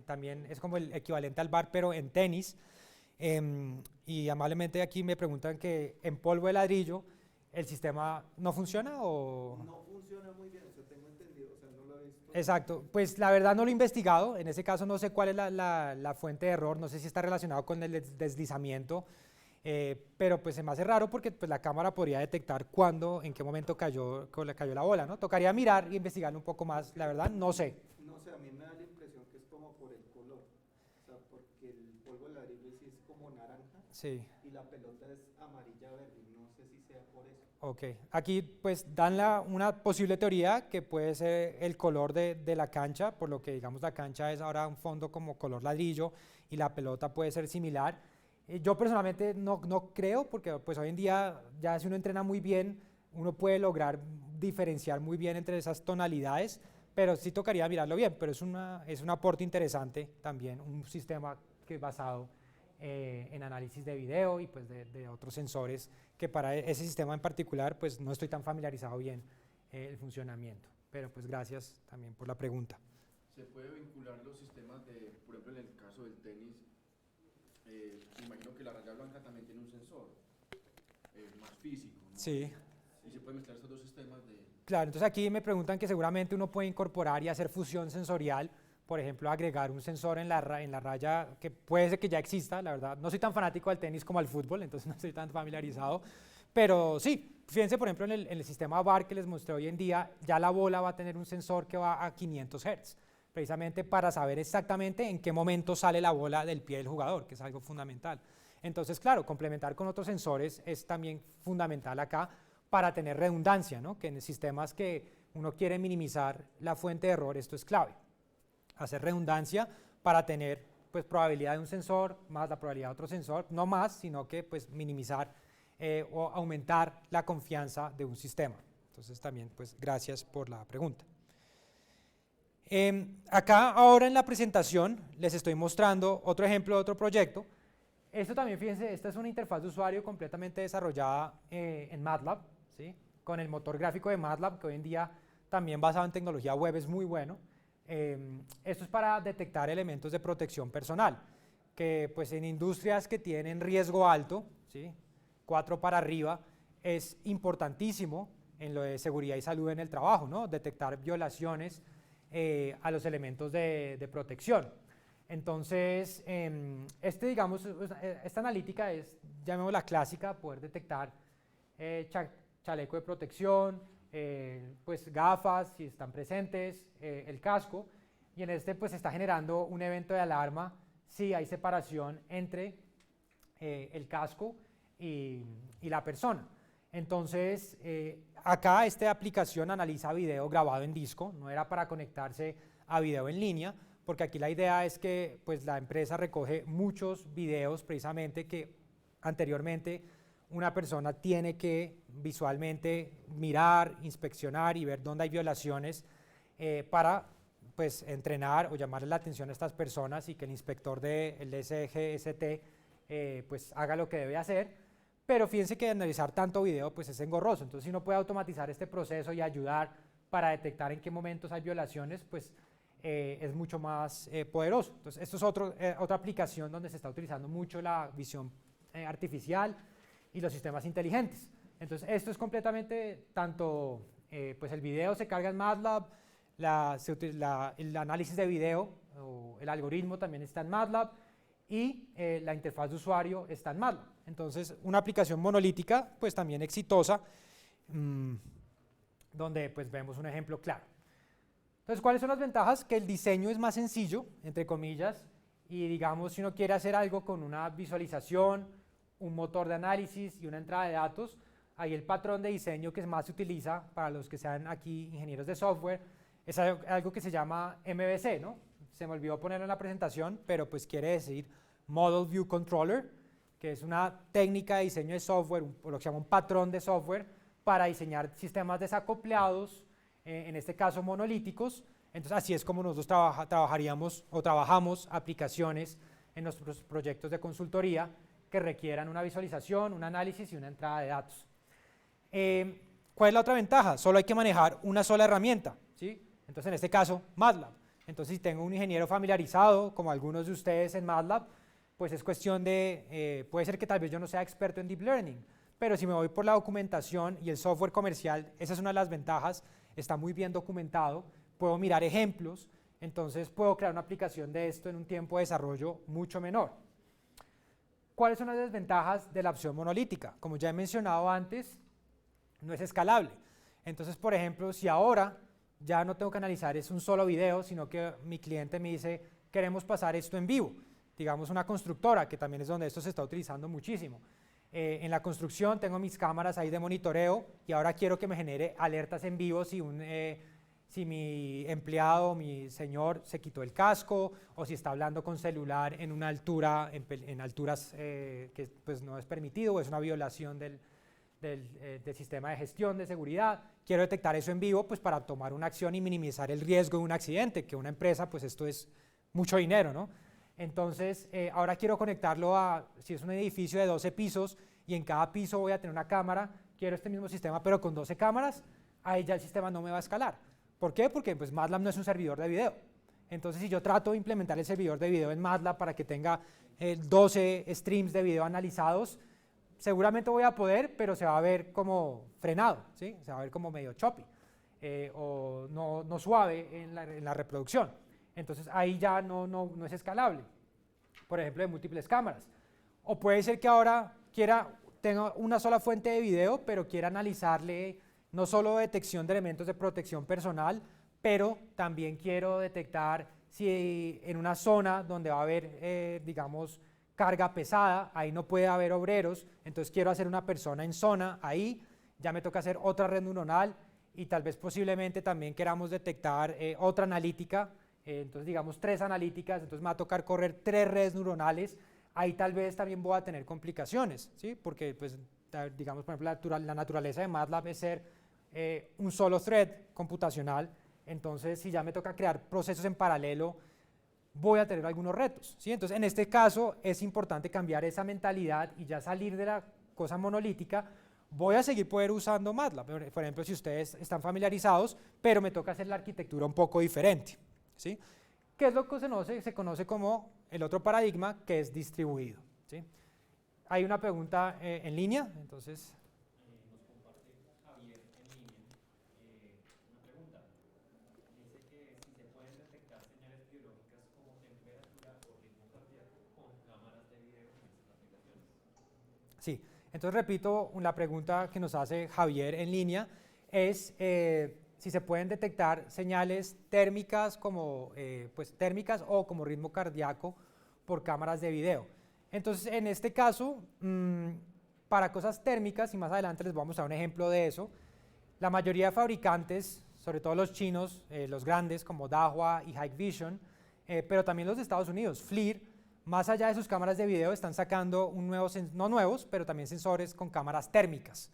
también es como el equivalente al VAR, pero en tenis. Y amablemente aquí me preguntan que en polvo de ladrillo el sistema no funciona o... No funciona muy bien, o sea, tengo entendido, o sea, no lo he visto. Exacto, pues la verdad no lo he investigado, en ese caso no sé cuál es la fuente de error, no sé si está relacionado con el deslizamiento, pero pues se me hace raro porque pues, la cámara podría detectar cuándo, en qué momento cayó la bola, ¿no? Tocaría mirar y investigar un poco más, la verdad no sé. No sé, a mí me da la impresión que es como por el color, o sea, porque el polvo de ladrillo sí es como naranja, sí, y la pelota es amarilla verde, no sé si sea por eso. Ok, aquí pues dan una posible teoría que puede ser el color de la cancha, por lo que digamos la cancha es ahora un fondo como color ladrillo y la pelota puede ser similar. Yo personalmente no creo, porque pues hoy en día ya si uno entrena muy bien, uno puede lograr diferenciar muy bien entre esas tonalidades, pero sí tocaría mirarlo bien, pero es un aporte interesante también, un sistema que es basado en análisis de video y pues de otros sensores, que para ese sistema en particular pues no estoy tan familiarizado bien el funcionamiento, pero pues gracias también por la pregunta. ¿Se puede vincular los sistemas por ejemplo en el caso del tenis, imagino que la raya blanca también tiene un sensor más físico, ¿no? Sí. ¿Y se puede mezclar estos dos sistemas de...? Claro, entonces aquí me preguntan que seguramente uno puede incorporar y hacer fusión sensorial, por ejemplo, agregar un sensor en la raya que puede ser que ya exista, la verdad. No soy tan fanático del tenis como al fútbol, entonces no estoy tan familiarizado. Pero sí, fíjense por ejemplo en el sistema VAR que les mostré hoy en día, ya la bola va a tener un sensor que va a 500 Hz, precisamente para saber exactamente en qué momento sale la bola del pie del jugador, que es algo fundamental. Entonces, claro, complementar con otros sensores es también fundamental acá para tener redundancia, ¿no? Que en sistemas que uno quiere minimizar la fuente de error, esto es clave. Hacer redundancia para tener pues, probabilidad de un sensor más la probabilidad de otro sensor, no más, sino que pues, minimizar o aumentar la confianza de un sistema. Entonces también pues gracias por la pregunta. Acá ahora en la presentación les estoy mostrando otro ejemplo de otro proyecto. Esto también, fíjense, esta es una interfaz de usuario completamente desarrollada en MATLAB, ¿sí? Con el motor gráfico de MATLAB, que hoy en día también basado en tecnología web es muy bueno. Esto es para detectar elementos de protección personal, que pues en industrias que tienen riesgo alto, ¿sí? 4 para arriba, es importantísimo en lo de seguridad y salud en el trabajo, ¿no? Detectar violaciones a los elementos de protección. Entonces, digamos, esta analítica es, llamémosla clásica, poder detectar chaleco de protección, pues gafas, si están presentes, el casco, y en pues está generando un evento de alarma si hay separación entre el casco y la persona. Entonces, acá esta aplicación analiza video grabado en disco, no era para conectarse a video en línea, porque aquí la idea es que pues, la empresa recoge muchos videos precisamente que anteriormente una persona tiene que visualmente mirar, inspeccionar y ver dónde hay violaciones para pues, entrenar o llamarle la atención a estas personas y que el inspector del SGST pues, haga lo que debe hacer. Pero fíjense que analizar tanto video pues, es engorroso, entonces si uno puede automatizar este proceso y ayudar para detectar en qué momentos hay violaciones, pues es mucho más poderoso. Entonces esto es otra aplicación donde se está utilizando mucho la visión artificial y los sistemas inteligentes. Entonces esto es completamente, tanto pues el video se carga en MATLAB, el análisis de video o el algoritmo también está en MATLAB y la interfaz de usuario está en MATLAB. Entonces una aplicación monolítica pues también exitosa donde pues vemos un ejemplo claro. Entonces, ¿cuáles son las ventajas? Que el diseño es más sencillo, entre comillas, y digamos si uno quiere hacer algo con una visualización, un motor de análisis y una entrada de datos, ahí el patrón de diseño que más se utiliza para los que sean aquí ingenieros de software es algo que se llama MVC, ¿no? Se me olvidó ponerlo en la presentación, pero pues quiere decir Model View Controller, que es una técnica de diseño de software, o lo que se llama un patrón de software, para diseñar sistemas desacoplados, en este caso monolíticos. Entonces así es como nosotros trabajamos aplicaciones en nuestros proyectos de consultoría que requieran una visualización, un análisis y una entrada de datos. ¿Cuál es la otra ventaja? Solo hay que manejar una sola herramienta, ¿sí? Entonces en este caso MATLAB. Entonces si tengo un ingeniero familiarizado como algunos de ustedes en MATLAB, pues es cuestión de, puede ser que tal vez yo no sea experto en Deep Learning, pero si me voy por la documentación y el software comercial, esa es una de las ventajas, está muy bien documentado, puedo mirar ejemplos, entonces puedo crear una aplicación de esto en un tiempo de desarrollo mucho menor. ¿Cuáles son las desventajas de la opción monolítica? Como ya he mencionado antes, no es escalable. Entonces, por ejemplo, si ahora ya no tengo que analizar es un solo video, sino que mi cliente me dice, queremos pasar esto en vivo, digamos una constructora, que también es donde esto se está utilizando muchísimo. En la construcción tengo mis cámaras ahí de monitoreo y ahora quiero que me genere alertas en vivo si mi empleado, mi señor se quitó el casco o si está hablando con celular en una altura, en alturas que pues no es permitido o es una violación del sistema de gestión de seguridad. Quiero detectar eso en vivo pues para tomar una acción y minimizar el riesgo de un accidente, que una empresa pues esto es mucho dinero, ¿no? Entonces, ahora quiero conectarlo a, si es un edificio de 12 pisos y en cada piso voy a tener una cámara, quiero este mismo sistema pero con 12 cámaras, ahí ya el sistema no me va a escalar. ¿Por qué? Porque pues, MATLAB no es un servidor de video. Entonces, si yo trato de implementar el servidor de video en MATLAB para que tenga 12 streams de video analizados, seguramente voy a poder, pero se va a ver como frenado, ¿sí? Se va a ver como medio choppy o no suave en la reproducción. Entonces ahí ya no es escalable, por ejemplo, de múltiples cámaras. O puede ser que ahora tenga una sola fuente de video, pero quiera analizarle no solo detección de elementos de protección personal, pero también quiero detectar si en una zona donde va a haber, digamos, carga pesada, ahí no puede haber obreros, entonces quiero hacer una persona en zona, ahí ya me toca hacer otra red neuronal y tal vez posiblemente también queramos detectar otra analítica. Entonces digamos 3 analíticas, entonces me va a tocar correr 3 redes neuronales, ahí tal vez también voy a tener complicaciones, ¿sí? Porque pues digamos por ejemplo la naturaleza de MATLAB es ser un solo thread computacional, entonces si ya me toca crear procesos en paralelo, voy a tener algunos retos, ¿sí? Entonces en este caso es importante cambiar esa mentalidad y ya salir de la cosa monolítica. Voy a seguir poder usando MATLAB, por ejemplo si ustedes están familiarizados, pero me toca hacer la arquitectura un poco diferente. ¿sí? Que es lo que se conoce como el otro paradigma, que es distribuido, ¿sí? Hay una pregunta en línea, entonces... Nos comparte Javier en línea una pregunta. Dice que si se pueden detectar señales biológicas como temperatura o ritmo cardíaco con cámaras de video en estas aplicaciones. Sí, entonces repito, la pregunta que nos hace Javier en línea es si se pueden detectar señales térmicas como térmicas o como ritmo cardíaco por cámaras de video. Entonces, en este caso, para cosas térmicas, y más adelante les voy a mostrar un ejemplo de eso, la mayoría de fabricantes, sobre todo los chinos, los grandes como Dahua y Hikvision, pero también los de Estados Unidos, FLIR, más allá de sus cámaras de video, están sacando no nuevos, pero también sensores con cámaras térmicas,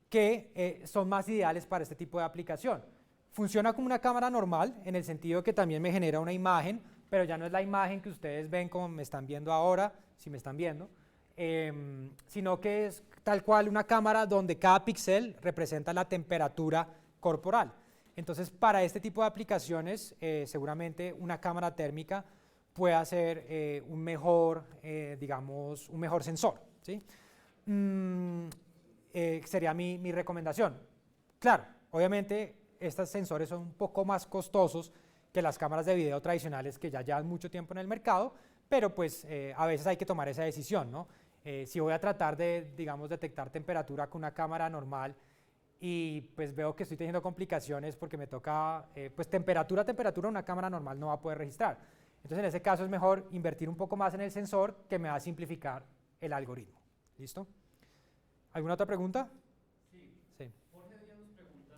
que son más ideales para este tipo de aplicación. Funciona como una cámara normal, en el sentido que también me genera una imagen, pero ya no es la imagen que ustedes ven como me están viendo ahora, si me están viendo, sino que es tal cual una cámara donde cada píxel representa la temperatura corporal. Entonces, para este tipo de aplicaciones, seguramente una cámara térmica pueda ser un mejor sensor, ¿sí? Sería mi recomendación. Claro, obviamente estos sensores son un poco más costosos que las cámaras de video tradicionales que ya llevan mucho tiempo en el mercado, pero pues a veces hay que tomar esa decisión, ¿no? Si voy a tratar de, digamos, detectar temperatura con una cámara normal y pues veo que estoy teniendo complicaciones porque me toca, pues temperatura, una cámara normal no va a poder registrar. Entonces en ese caso es mejor invertir un poco más en el sensor que me va a simplificar el algoritmo. ¿Listo? ¿Alguna otra pregunta? Sí. Sí. Jorge Díaz nos pregunta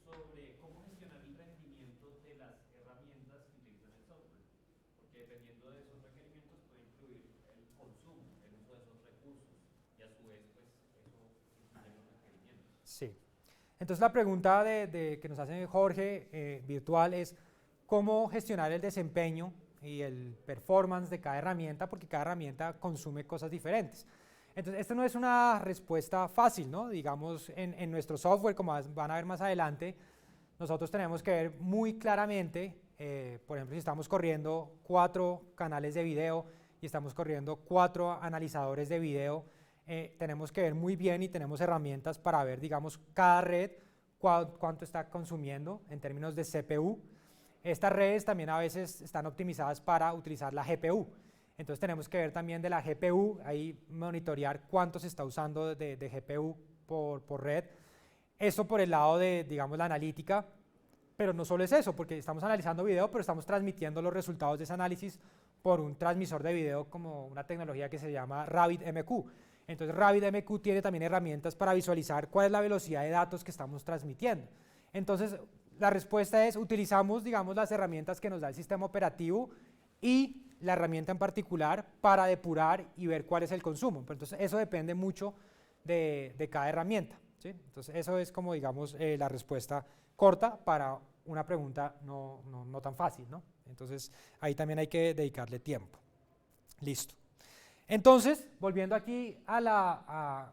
sobre cómo gestionar el rendimiento de las herramientas que utilizan el software, porque dependiendo de esos requerimientos puede incluir el consumo, el uso de esos recursos y a su vez pues eso influye en los requerimientos. Sí. Entonces la pregunta que nos hace Jorge virtual es cómo gestionar el desempeño y el performance de cada herramienta, porque cada herramienta consume cosas diferentes. Entonces, esto no es una respuesta fácil, ¿no? Digamos, en nuestro software, como van a ver más adelante, nosotros tenemos que ver muy claramente, por ejemplo, si estamos corriendo 4 canales de video y estamos corriendo 4 analizadores de video, tenemos que ver muy bien y tenemos herramientas para ver, digamos, cada red, cuánto está consumiendo en términos de CPU. Estas redes también a veces están optimizadas para utilizar la GPU. Entonces tenemos que ver también de la GPU, ahí monitorear cuánto se está usando de GPU por red. Eso por el lado de, digamos, la analítica, pero no solo es eso, porque estamos analizando video, pero estamos transmitiendo los resultados de ese análisis por un transmisor de video como una tecnología que se llama RabbitMQ. Entonces RabbitMQ tiene también herramientas para visualizar cuál es la velocidad de datos que estamos transmitiendo. Entonces la respuesta es, utilizamos, digamos, las herramientas que nos da el sistema operativo y la herramienta en particular para depurar y ver cuál es el consumo. Entonces eso depende mucho de cada herramienta, ¿sí? Entonces eso es como, digamos, la respuesta corta para una pregunta no tan fácil, ¿no? Entonces ahí también hay que dedicarle tiempo. Listo. Entonces, volviendo aquí a la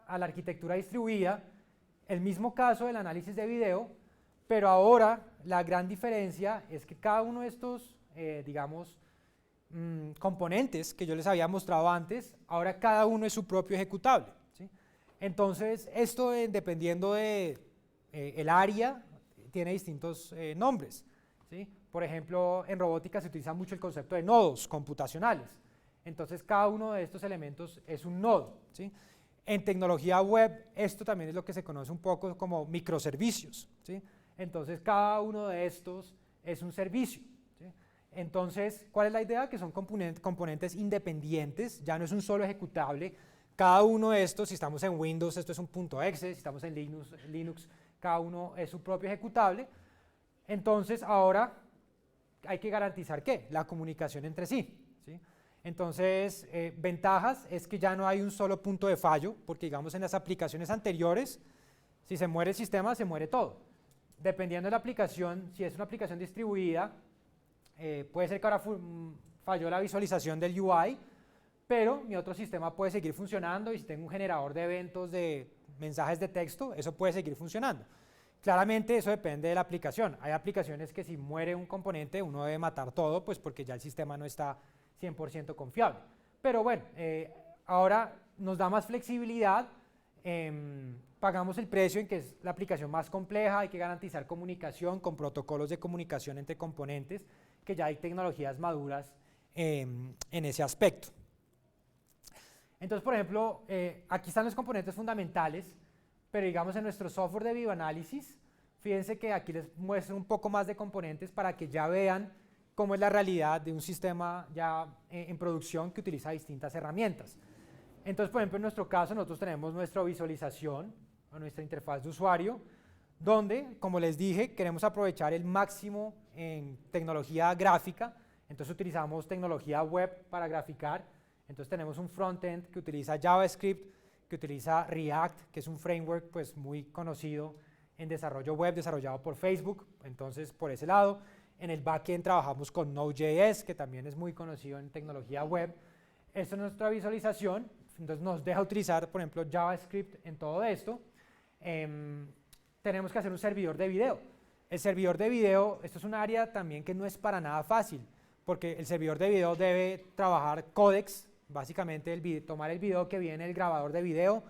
arquitectura distribuida, el mismo caso del análisis de video, pero ahora la gran diferencia es que cada uno de estos, digamos, componentes que yo les había mostrado antes, ahora cada uno es su propio ejecutable, ¿sí? Entonces, esto dependiendo de el área, tiene distintos nombres, ¿sí? Por ejemplo, en robótica se utiliza mucho el concepto de nodos computacionales. Entonces, cada uno de estos elementos es un nodo, ¿sí? En tecnología web, esto también es lo que se conoce un poco como microservicios, ¿sí? Entonces, cada uno de estos es un servicio, ¿sí? Entonces, ¿cuál es la idea? Que son componentes independientes, ya no es un solo ejecutable. Cada uno de estos, si estamos en Windows, esto es un .exe, si estamos en Linux, cada uno es su propio ejecutable. Entonces, ahora hay que garantizar ¿qué? La comunicación entre sí, ¿sí? Entonces, ventajas es que ya no hay un solo punto de fallo, porque digamos en las aplicaciones anteriores, si se muere el sistema, se muere todo. Dependiendo de la aplicación, si es una aplicación distribuida, puede ser que ahora falló la visualización del UI, pero mi otro sistema puede seguir funcionando y si tengo un generador de eventos de mensajes de texto, eso puede seguir funcionando. Claramente eso depende de la aplicación. Hay aplicaciones que si muere un componente uno debe matar todo, pues porque ya el sistema no está 100% confiable. Pero bueno, ahora nos da más flexibilidad, pagamos el precio en que es la aplicación más compleja, hay que garantizar comunicación con protocolos de comunicación entre componentes, que ya hay tecnologías maduras en ese aspecto. Entonces, por ejemplo, aquí están los componentes fundamentales, pero digamos en nuestro software de bioanálisis, fíjense que aquí les muestro un poco más de componentes para que ya vean cómo es la realidad de un sistema ya en producción que utiliza distintas herramientas. Entonces, por ejemplo, en nuestro caso, nosotros tenemos nuestra visualización, o nuestra interfaz de usuario, donde, como les dije, queremos aprovechar el máximo en tecnología gráfica, entonces utilizamos tecnología web para graficar, entonces tenemos un frontend que utiliza JavaScript, que utiliza React, que es un framework pues, muy conocido en desarrollo web, desarrollado por Facebook, entonces por ese lado. En el backend trabajamos con Node.js, que también es muy conocido en tecnología web. Esto es nuestra visualización, entonces nos deja utilizar, por ejemplo, JavaScript en todo esto. Tenemos que hacer un servidor de video. El servidor de video, esto es un área también que no es para nada fácil, porque el servidor de video debe trabajar códecs, básicamente tomar el video que viene el grabador de video,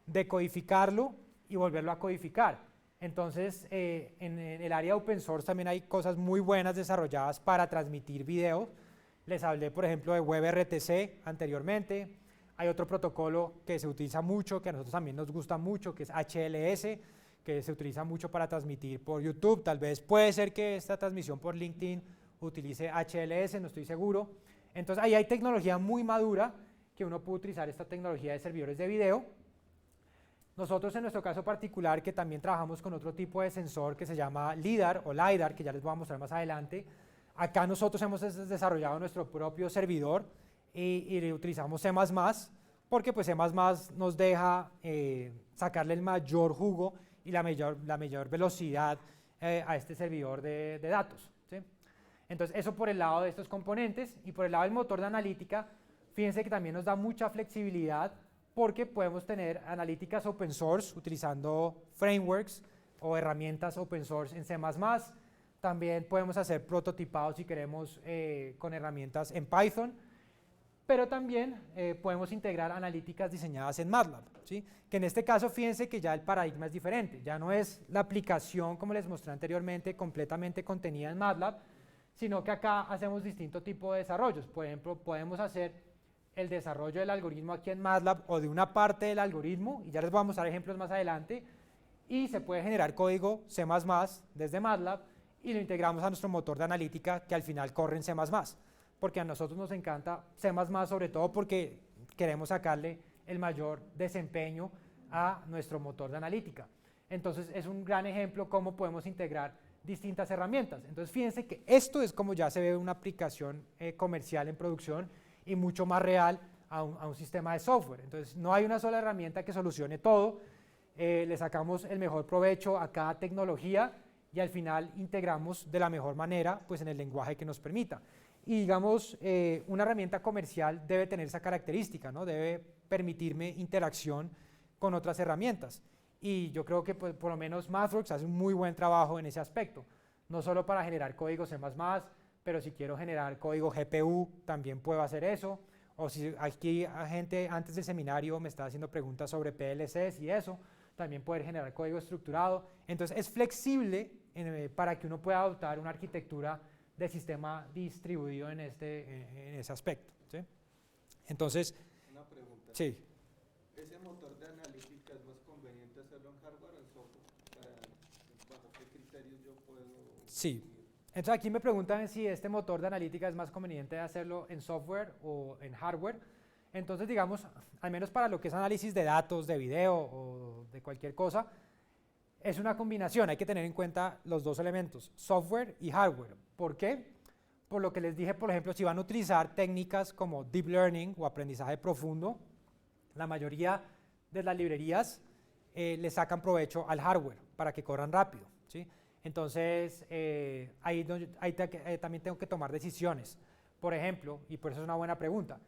decodificarlo y volverlo a codificar. Entonces, en el área open source también hay cosas muy buenas desarrolladas para transmitir video. Les hablé, por ejemplo, de WebRTC anteriormente. Hay otro protocolo que se utiliza mucho, que a nosotros también nos gusta mucho, que es HLS, que se utiliza mucho para transmitir por YouTube. Tal vez puede ser que esta transmisión por LinkedIn utilice HLS, no estoy seguro. Entonces ahí hay tecnología muy madura que uno puede utilizar esta tecnología de servidores de video. Nosotros en nuestro caso particular, que también trabajamos con otro tipo de sensor que se llama LIDAR o LiDAR, que ya les voy a mostrar más adelante, acá nosotros hemos desarrollado nuestro propio servidor y utilizamos C++, porque pues C++ nos deja sacarle el mayor jugo y la mayor velocidad a este servidor de datos. ¿Sí? Entonces eso por el lado de estos componentes, y por el lado del motor de analítica, fíjense que también nos da mucha flexibilidad porque podemos tener analíticas open source utilizando frameworks o herramientas open source en C++. También podemos hacer prototipados si queremos con herramientas en Python, pero también podemos integrar analíticas diseñadas en MATLAB, ¿sí? Que en este caso fíjense que ya el paradigma es diferente, ya no es la aplicación como les mostré anteriormente completamente contenida en MATLAB, sino que acá hacemos distinto tipo de desarrollos. Por ejemplo, podemos hacer el desarrollo del algoritmo aquí en MATLAB o de una parte del algoritmo, y ya les voy a mostrar ejemplos más adelante, y se puede generar código C++ desde MATLAB y lo integramos a nuestro motor de analítica que al final corre en C++, porque a nosotros nos encanta C++ sobre todo porque queremos sacarle el mayor desempeño a nuestro motor de analítica. Entonces es un gran ejemplo cómo podemos integrar distintas herramientas. Entonces fíjense que esto es como ya se ve una aplicación comercial en producción y mucho más real a un sistema de software. Entonces no hay una sola herramienta que solucione todo, le sacamos el mejor provecho a cada tecnología y al final integramos de la mejor manera pues en el lenguaje que nos permita. Y digamos, una herramienta comercial debe tener esa característica, ¿no? Debe permitirme interacción con otras herramientas. Y yo creo que pues, por lo menos MathWorks hace un muy buen trabajo en ese aspecto. No solo para generar código C++, pero si quiero generar código GPU, también puedo hacer eso. O si aquí gente antes del seminario me estaba haciendo preguntas sobre PLCs y eso, también poder generar código estructurado. Entonces es flexible para que uno pueda adoptar una arquitectura de sistema distribuido en ese aspecto. ¿Sí? Entonces, una pregunta. sí. ¿Ese motor de analítica es más conveniente hacerlo en hardware o en software? ¿Bajo qué criterios yo puedo...? Sí. Entonces aquí me preguntan si este motor de analítica es más conveniente hacerlo en software o en hardware. Entonces digamos, al menos para lo que es análisis de datos, de video o de cualquier cosa, es una combinación, hay que tener en cuenta los dos elementos, software y hardware. ¿Por qué? Por lo que les dije, por ejemplo, si van a utilizar técnicas como deep learning o aprendizaje profundo, la mayoría de las librerías le sacan provecho al hardware para que corran rápido, ¿sí? Entonces, ahí también tengo que tomar decisiones. Por ejemplo, y por eso es una buena pregunta,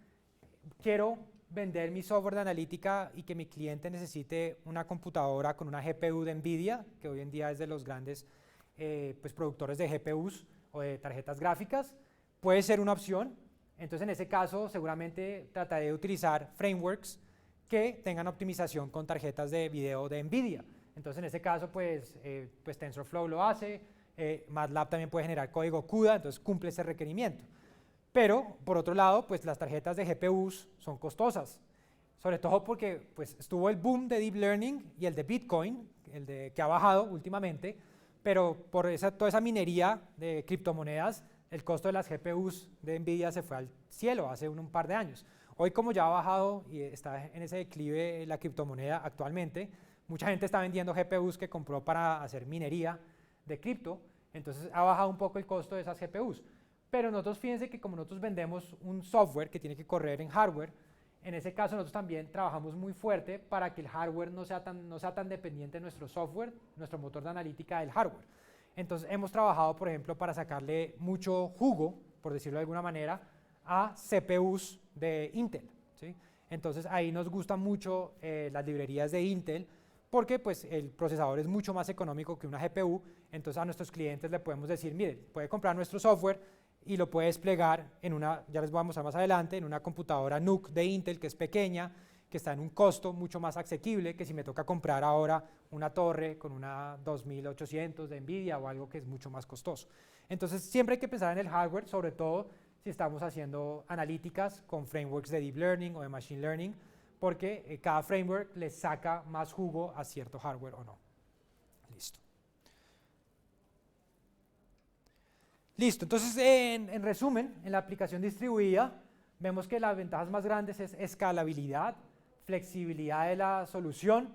quiero vender mi software de analítica y que mi cliente necesite una computadora con una GPU de NVIDIA, que hoy en día es de los grandes pues productores de GPUs o de tarjetas gráficas, puede ser una opción. Entonces, en ese caso, seguramente trataré de utilizar frameworks que tengan optimización con tarjetas de video de NVIDIA. Entonces, en ese caso, pues TensorFlow lo hace, MATLAB también puede generar código CUDA, entonces cumple ese requerimiento. Pero, por otro lado, pues las tarjetas de GPUs son costosas, sobre todo porque pues, estuvo el boom de Deep Learning y el de Bitcoin, que ha bajado últimamente, pero por toda esa minería de criptomonedas, el costo de las GPUs de NVIDIA se fue al cielo hace un par de años. Hoy, como ya ha bajado y está en ese declive la criptomoneda actualmente, mucha gente está vendiendo GPUs que compró para hacer minería de cripto, entonces ha bajado un poco el costo de esas GPUs. Pero nosotros, fíjense que como nosotros vendemos un software que tiene que correr en hardware, en ese caso nosotros también trabajamos muy fuerte para que el hardware no sea tan dependiente de nuestro software, nuestro motor de analítica del hardware. Entonces hemos trabajado, por ejemplo, para sacarle mucho jugo, por decirlo de alguna manera, a CPUs de Intel, ¿sí? Entonces ahí nos gustan mucho las librerías de Intel, porque pues, el procesador es mucho más económico que una GPU, entonces a nuestros clientes le podemos decir, mire, puede comprar nuestro software y lo puede desplegar en una, ya les voy a mostrar más adelante, en una computadora NUC de Intel que es pequeña, que está en un costo mucho más asequible que si me toca comprar ahora una torre con una 2800 de NVIDIA o algo que es mucho más costoso. Entonces siempre hay que pensar en el hardware, sobre todo si estamos haciendo analíticas con frameworks de Deep Learning o de Machine Learning, porque cada framework le saca más jugo a cierto hardware o no. Listo. Listo, entonces en resumen, en la aplicación distribuida vemos que las ventajas más grandes es escalabilidad, flexibilidad de la solución,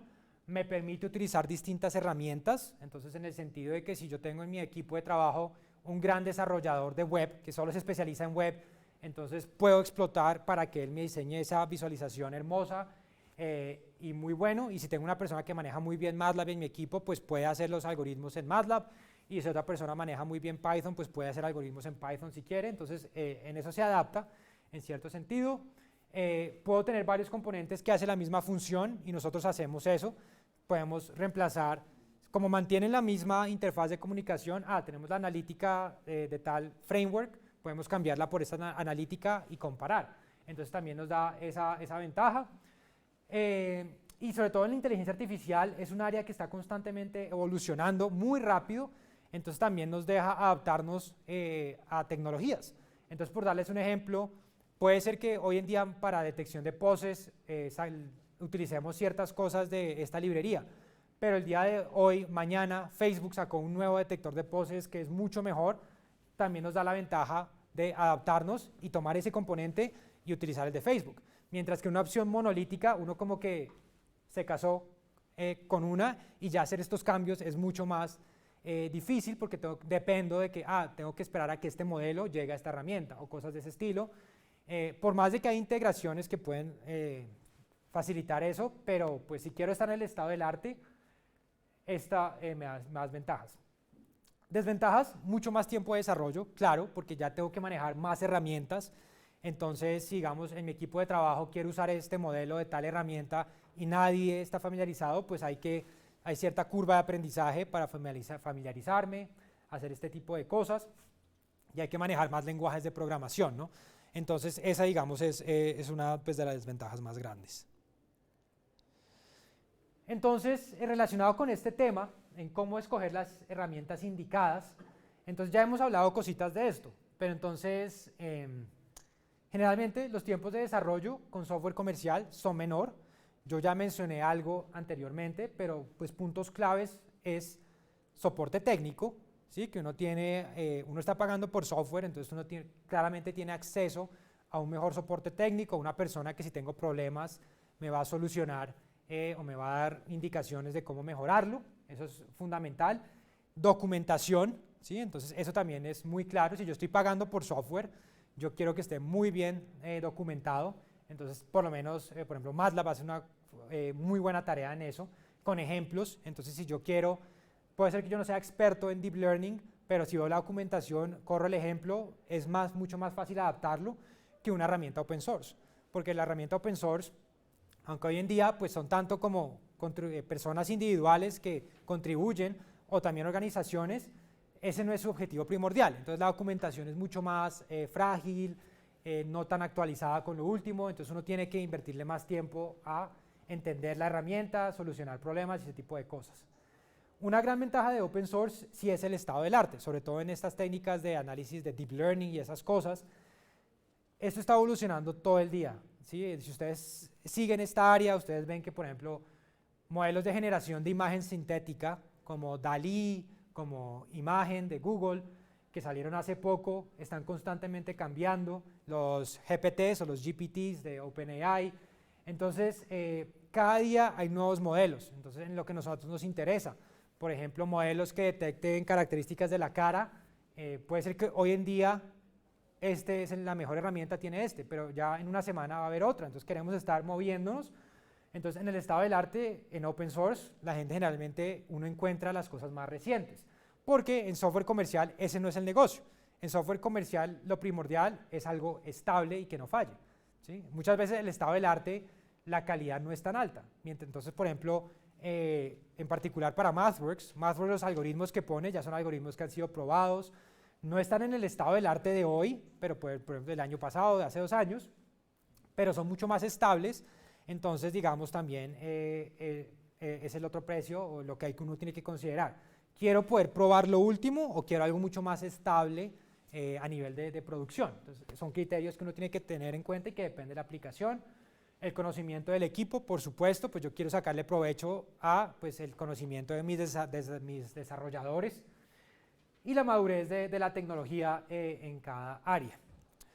me permite utilizar distintas herramientas, entonces en el sentido de que si yo tengo en mi equipo de trabajo un gran desarrollador de web que solo se especializa en web, entonces puedo explotar para que él me diseñe esa visualización hermosa y muy bueno, y si tengo una persona que maneja muy bien MATLAB en mi equipo, pues puede hacer los algoritmos en MATLAB, y si otra persona maneja muy bien Python, pues puede hacer algoritmos en Python si quiere, entonces en eso se adapta en cierto sentido. Puedo tener varios componentes que hacen la misma función y nosotros hacemos eso, podemos reemplazar, como mantienen la misma interfaz de comunicación, tenemos la analítica de tal framework, podemos cambiarla por esta analítica y comparar, entonces también nos da esa ventaja. Y sobre todo en la inteligencia artificial es un área que está constantemente evolucionando muy rápido, entonces también nos deja adaptarnos a tecnologías. Entonces, por darles un ejemplo, puede ser que hoy en día para detección de poses utilicemos ciertas cosas de esta librería, pero el día de hoy, mañana, Facebook sacó un nuevo detector de poses que es mucho mejor, también nos da la ventaja de adaptarnos y tomar ese componente y utilizar el de Facebook. Mientras que una opción monolítica, uno como que se casó con una y ya hacer estos cambios es mucho más difícil porque dependo de que tengo que esperar a que este modelo llegue a esta herramienta o cosas de ese estilo. Por más de que hay integraciones que pueden facilitar eso, pero pues si quiero estar en el estado del arte, esta me da más ventajas. Desventajas, mucho más tiempo de desarrollo, claro, porque ya tengo que manejar más herramientas. Entonces, si digamos en mi equipo de trabajo quiero usar este modelo de tal herramienta y nadie está familiarizado, pues hay cierta curva de aprendizaje para familiarizarme, hacer este tipo de cosas, y hay que manejar más lenguajes de programación, ¿no? Entonces, esa, digamos, es una pues, de las desventajas más grandes. Entonces, relacionado con este tema, en cómo escoger las herramientas indicadas, entonces ya hemos hablado cositas de esto, pero entonces, generalmente los tiempos de desarrollo con software comercial son menor. Yo ya mencioné algo anteriormente, pero pues puntos claves es soporte técnico, ¿sí? Que uno está pagando por software, entonces uno claramente tiene acceso a un mejor soporte técnico, una persona que si tengo problemas me va a solucionar o me va a dar indicaciones de cómo mejorarlo, eso es fundamental. Documentación, ¿sí? Entonces eso también es muy claro, si yo estoy pagando por software, yo quiero que esté muy bien documentado, entonces por lo menos, por ejemplo, MATLAB hace una muy buena tarea en eso, con ejemplos. Entonces si yo quiero, puede ser que yo no sea experto en Deep Learning, pero si veo la documentación, corro el ejemplo, es mucho más fácil adaptarlo que una herramienta open source, porque la herramienta open source, aunque hoy en día pues son tanto como personas individuales que contribuyen o también organizaciones, ese no es su objetivo primordial. Entonces la documentación es mucho más frágil, no tan actualizada con lo último, entonces uno tiene que invertirle más tiempo a entender la herramienta, solucionar problemas y ese tipo de cosas. Una gran ventaja de open source sí es el estado del arte, sobre todo en estas técnicas de análisis de deep learning y esas cosas. Esto está evolucionando todo el día, ¿sí? Si ustedes siguen esta área, ustedes ven que, por ejemplo, modelos de generación de imagen sintética como DALL-E, como Imagen de Google, que salieron hace poco, están constantemente cambiando, los GPTs o los GPTs de OpenAI. Entonces, cada día hay nuevos modelos, entonces en lo que a nosotros nos interesa. Por ejemplo, modelos que detecten características de la cara, puede ser que hoy en día la mejor herramienta tiene pero ya en una semana va a haber otra, entonces queremos estar moviéndonos. Entonces, en el estado del arte, en open source, la gente generalmente uno encuentra las cosas más recientes, porque en software comercial ese no es el negocio. En software comercial lo primordial es algo estable y que no falle, ¿sí? Muchas veces el estado del arte, la calidad no es tan alta. Entonces, por ejemplo, en particular para MathWorks, los algoritmos que pone ya son algoritmos que han sido probados, no están en el estado del arte de hoy, pero por ejemplo del año pasado, de hace 2 años, pero son mucho más estables. Entonces, digamos, también es el otro precio o lo que uno tiene que considerar. ¿Quiero poder probar lo último o quiero algo mucho más estable a nivel de producción? Entonces, son criterios que uno tiene que tener en cuenta y que depende de la aplicación. El conocimiento del equipo, por supuesto, pues yo quiero sacarle provecho a pues, el conocimiento de mis desarrolladores y la madurez de la tecnología en cada área.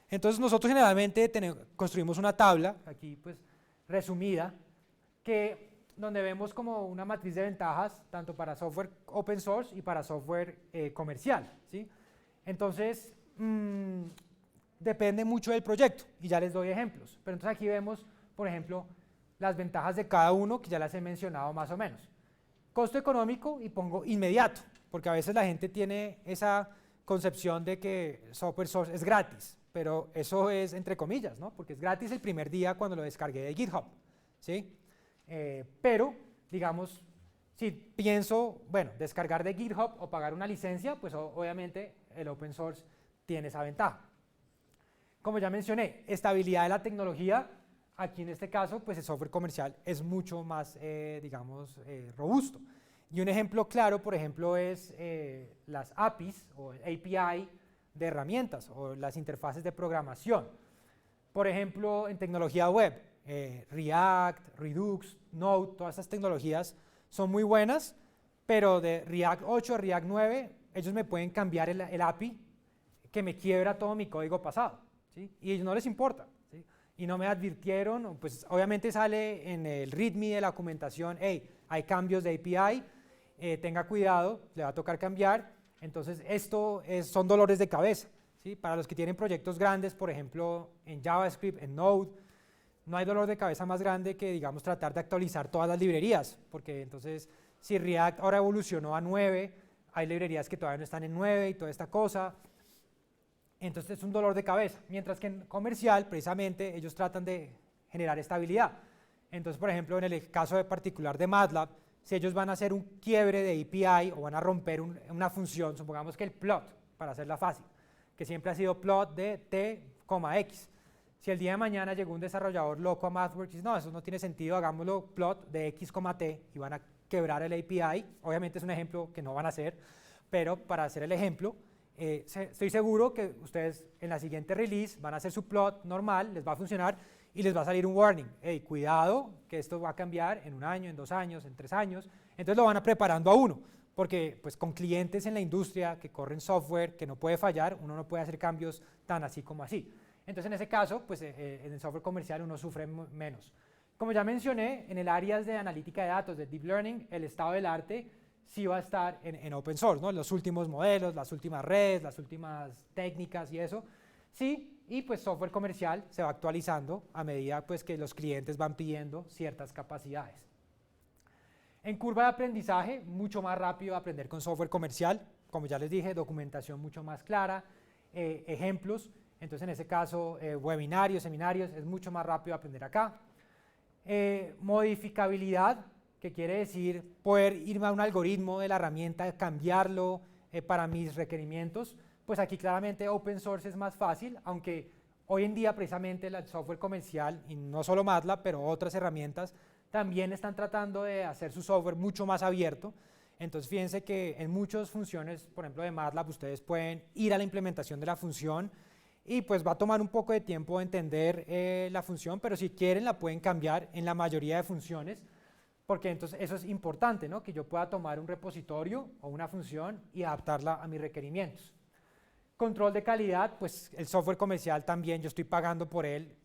Entonces, nosotros generalmente construimos una tabla, aquí pues resumida, donde vemos como una matriz de ventajas tanto para software open source y para software comercial, ¿sí? Entonces, depende mucho del proyecto y ya les doy ejemplos, pero entonces aquí vemos, por ejemplo, las ventajas de cada uno que ya las he mencionado más o menos. Costo económico y pongo inmediato, porque a veces la gente tiene esa concepción de que software source es gratis, pero eso es entre comillas, ¿no? Porque es gratis el primer día cuando lo descargué de GitHub, ¿sí? Pero, digamos, si pienso, bueno, descargar de GitHub o pagar una licencia, pues obviamente el open source tiene esa ventaja. Como ya mencioné, estabilidad de la tecnología, aquí en este caso, pues el software comercial es mucho más, digamos, robusto. Y un ejemplo claro, por ejemplo, es las APIs o API de herramientas o las interfaces de programación. Por ejemplo, en tecnología web, React, Redux, Node, todas estas tecnologías son muy buenas, pero de React 8 a React 9, ellos me pueden cambiar el API que me quiebra todo mi código pasado, ¿sí? Y a ellos no les importa, ¿sí? Y no me advirtieron, pues obviamente sale en el README de la documentación, hey, hay cambios de API, tenga cuidado, le va a tocar cambiar. Entonces son dolores de cabeza, ¿sí? Para los que tienen proyectos grandes, por ejemplo, en JavaScript, en Node, no hay dolor de cabeza más grande que, digamos, tratar de actualizar todas las librerías, porque entonces, si React ahora evolucionó a 9, hay librerías que todavía no están en 9 y toda esta cosa, entonces es un dolor de cabeza, mientras que en comercial, precisamente, ellos tratan de generar estabilidad. Entonces, por ejemplo, en el caso particular de MATLAB, si ellos van a hacer un quiebre de API o van a romper una función, supongamos que el plot, para hacerla fácil, que siempre ha sido plot de t, x. Si el día de mañana llegó un desarrollador loco a MathWorks y dice, no, eso no tiene sentido, hagámoslo plot de x, t y van a quebrar el API, obviamente es un ejemplo que no van a hacer, pero para hacer el ejemplo, estoy seguro que ustedes en la siguiente release van a hacer su plot normal, les va a funcionar y les va a salir un warning, hey, cuidado que esto va a cambiar en 1 año, en 2 años, en 3 años, entonces lo van a preparando a uno, porque pues con clientes en la industria que corren software que no puede fallar, uno no puede hacer cambios tan así como así. Entonces en ese caso, pues en el software comercial uno sufre menos. Como ya mencioné, en el área de analítica de datos, de deep learning, el estado del arte sí va a estar en open source, ¿no? Los últimos modelos, las últimas redes, las últimas técnicas y eso, sí, y pues software comercial se va actualizando a medida pues que los clientes van pidiendo ciertas capacidades. En curva de aprendizaje, mucho más rápido aprender con software comercial, como ya les dije, documentación mucho más clara, ejemplos. Entonces, en ese caso, webinarios, seminarios, es mucho más rápido aprender acá. Modificabilidad, que quiere decir poder irme a un algoritmo de la herramienta, cambiarlo para mis requerimientos. Pues aquí claramente open source es más fácil, aunque hoy en día precisamente el software comercial, y no solo MATLAB, pero otras herramientas, también están tratando de hacer su software mucho más abierto. Entonces fíjense que en muchas funciones, por ejemplo de MATLAB, ustedes pueden ir a la implementación de la función y pues va a tomar un poco de tiempo entender la función, pero si quieren la pueden cambiar en la mayoría de funciones, porque entonces eso es importante, ¿no? Que yo pueda tomar un repositorio o una función y adaptarla a mis requerimientos. Control de calidad, pues el software comercial también, yo estoy pagando por él,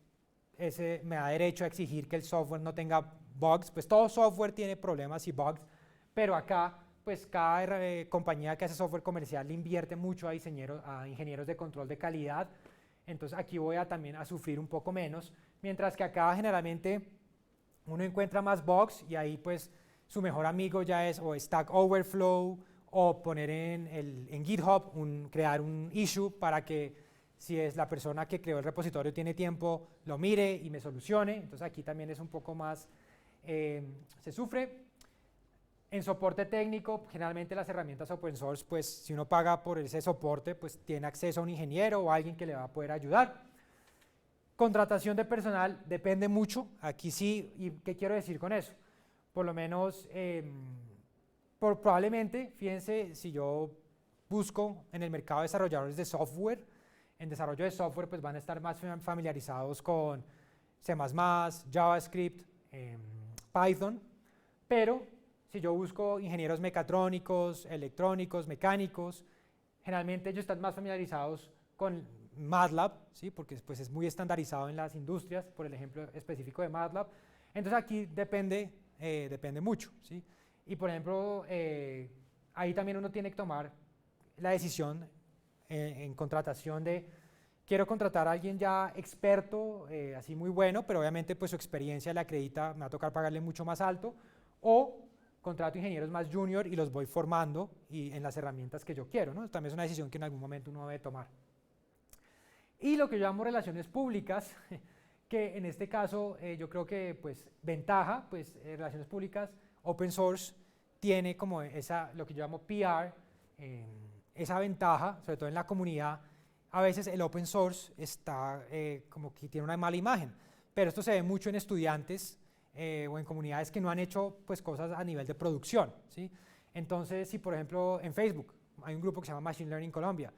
ese me da derecho a exigir que el software no tenga bugs, pues todo software tiene problemas y bugs, pero acá pues cada compañía que hace software comercial le invierte mucho a ingenieros de control de calidad, entonces aquí voy a también a sufrir un poco menos, mientras que acá generalmente uno encuentra más bugs y ahí pues su mejor amigo ya es o Stack Overflow o poner en GitHub, crear un issue para que si es la persona que creó el repositorio tiene tiempo, lo mire y me solucione. Entonces aquí también es un poco más, se sufre. En soporte técnico, generalmente las herramientas open source, pues si uno paga por ese soporte, pues tiene acceso a un ingeniero o alguien que le va a poder ayudar. Contratación de personal depende mucho, aquí sí, ¿y qué quiero decir con eso? Por lo menos, probablemente, fíjense, si yo busco en el mercado de desarrolladores de software, en desarrollo de software pues van a estar más familiarizados con C++, JavaScript, Python, pero si yo busco ingenieros mecatrónicos, electrónicos, mecánicos, generalmente ellos están más familiarizados con MATLAB, ¿sí? Porque pues, es muy estandarizado en las industrias, por el ejemplo específico de MATLAB. Entonces aquí depende mucho, ¿sí? Y por ejemplo, ahí también uno tiene que tomar la decisión en contratación de quiero contratar a alguien ya experto, así muy bueno, pero obviamente pues su experiencia le acredita, me va a tocar pagarle mucho más alto, o contrato ingenieros más junior y los voy formando en las herramientas que yo quiero, ¿no? También es una decisión que en algún momento uno debe tomar. Y lo que yo llamo relaciones públicas, que en este caso yo creo que pues ventaja, pues relaciones públicas, open source, tiene como lo que yo llamo PR, esa ventaja, sobre todo en la comunidad. A veces el open source está como que tiene una mala imagen, pero esto se ve mucho en estudiantes o en comunidades que no han hecho pues, cosas a nivel de producción, ¿sí? Entonces, si por ejemplo en Facebook hay un grupo que se llama Machine Learning Colombia,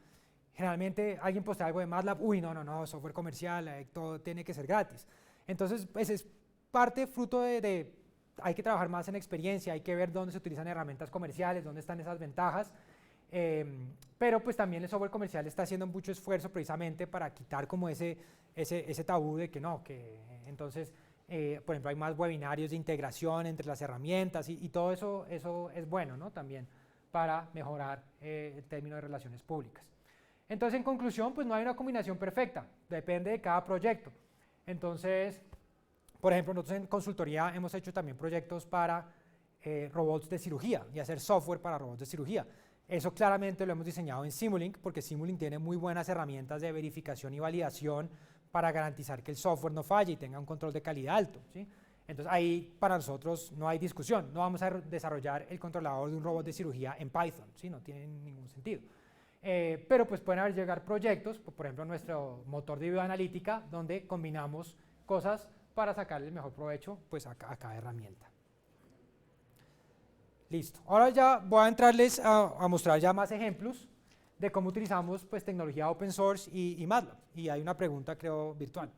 generalmente alguien postea algo de MATLAB, uy, no, software comercial, todo tiene que ser gratis. Entonces, pues es parte, fruto de hay que trabajar más en experiencia, hay que ver dónde se utilizan herramientas comerciales, dónde están esas ventajas, pero pues también el software comercial está haciendo mucho esfuerzo precisamente para quitar como ese tabú de que no, que entonces, por ejemplo, hay más webinarios de integración entre las herramientas y todo eso es bueno, ¿no? También para mejorar el término de relaciones públicas. Entonces, en conclusión, pues no hay una combinación perfecta, depende de cada proyecto. Entonces, por ejemplo, nosotros en consultoría hemos hecho también proyectos para robots de cirugía y hacer software para robots de cirugía. Eso claramente lo hemos diseñado en Simulink, porque Simulink tiene muy buenas herramientas de verificación y validación para garantizar que el software no falle y tenga un control de calidad alto, ¿sí? Entonces ahí para nosotros no hay discusión, no vamos a desarrollar el controlador de un robot de cirugía en Python, ¿sí? No tiene ningún sentido. Pero pues pueden llegar proyectos, por ejemplo nuestro motor de bioanalítica, donde combinamos cosas para sacarle el mejor provecho pues, a cada herramienta. Listo. Ahora ya voy a entrarles a mostrar ya más ejemplos de cómo utilizamos pues, tecnología open source y MATLAB. Y hay una pregunta, creo, virtual.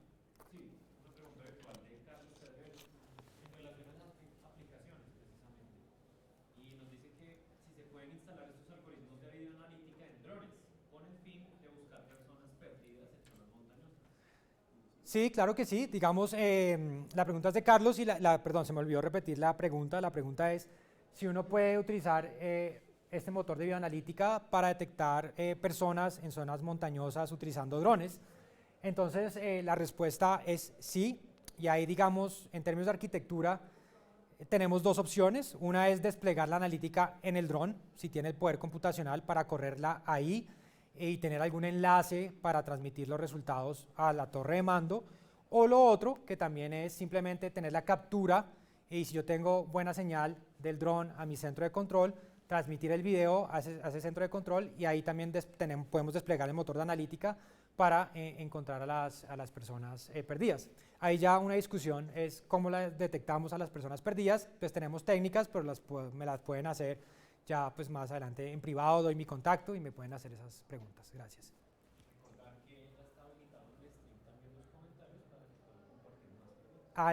Sí, una pregunta virtual de Carlos Cervero en relación a las aplicaciones, precisamente. Y nos dice que si se pueden instalar estos algoritmos de videoanalítica en drones, con el fin de buscar personas perdidas en zonas montañosas. Sí, claro que sí. Digamos, la pregunta es de Carlos y perdón, se me olvidó repetir la pregunta. La pregunta es si uno puede utilizar este motor de bioanalítica para detectar personas en zonas montañosas utilizando drones. Entonces, la respuesta es sí. Y ahí, digamos, en términos de arquitectura, tenemos dos opciones. Una es desplegar la analítica en el dron, si tiene el poder computacional para correrla ahí y tener algún enlace para transmitir los resultados a la torre de mando, o lo otro, que también es simplemente tener la captura, y si yo tengo buena señal del dron a mi centro de control, transmitir el video a ese centro de control, y ahí también podemos desplegar el motor de analítica para encontrar a las personas perdidas. Ahí ya una discusión es cómo detectamos a las personas perdidas. Pues tenemos técnicas, pero me las pueden hacer ya pues más adelante en privado, doy mi contacto y me pueden hacer esas preguntas. Gracias.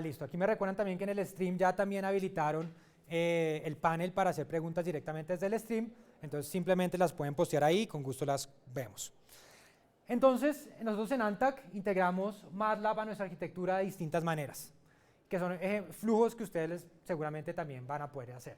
Listo. Aquí me recuerdan también que en el stream ya también habilitaron el panel para hacer preguntas directamente desde el stream. Entonces simplemente las pueden postear ahí, con gusto las vemos. Entonces, nosotros en Antac integramos MATLAB a nuestra arquitectura de distintas maneras, que son flujos que ustedes seguramente también van a poder hacer.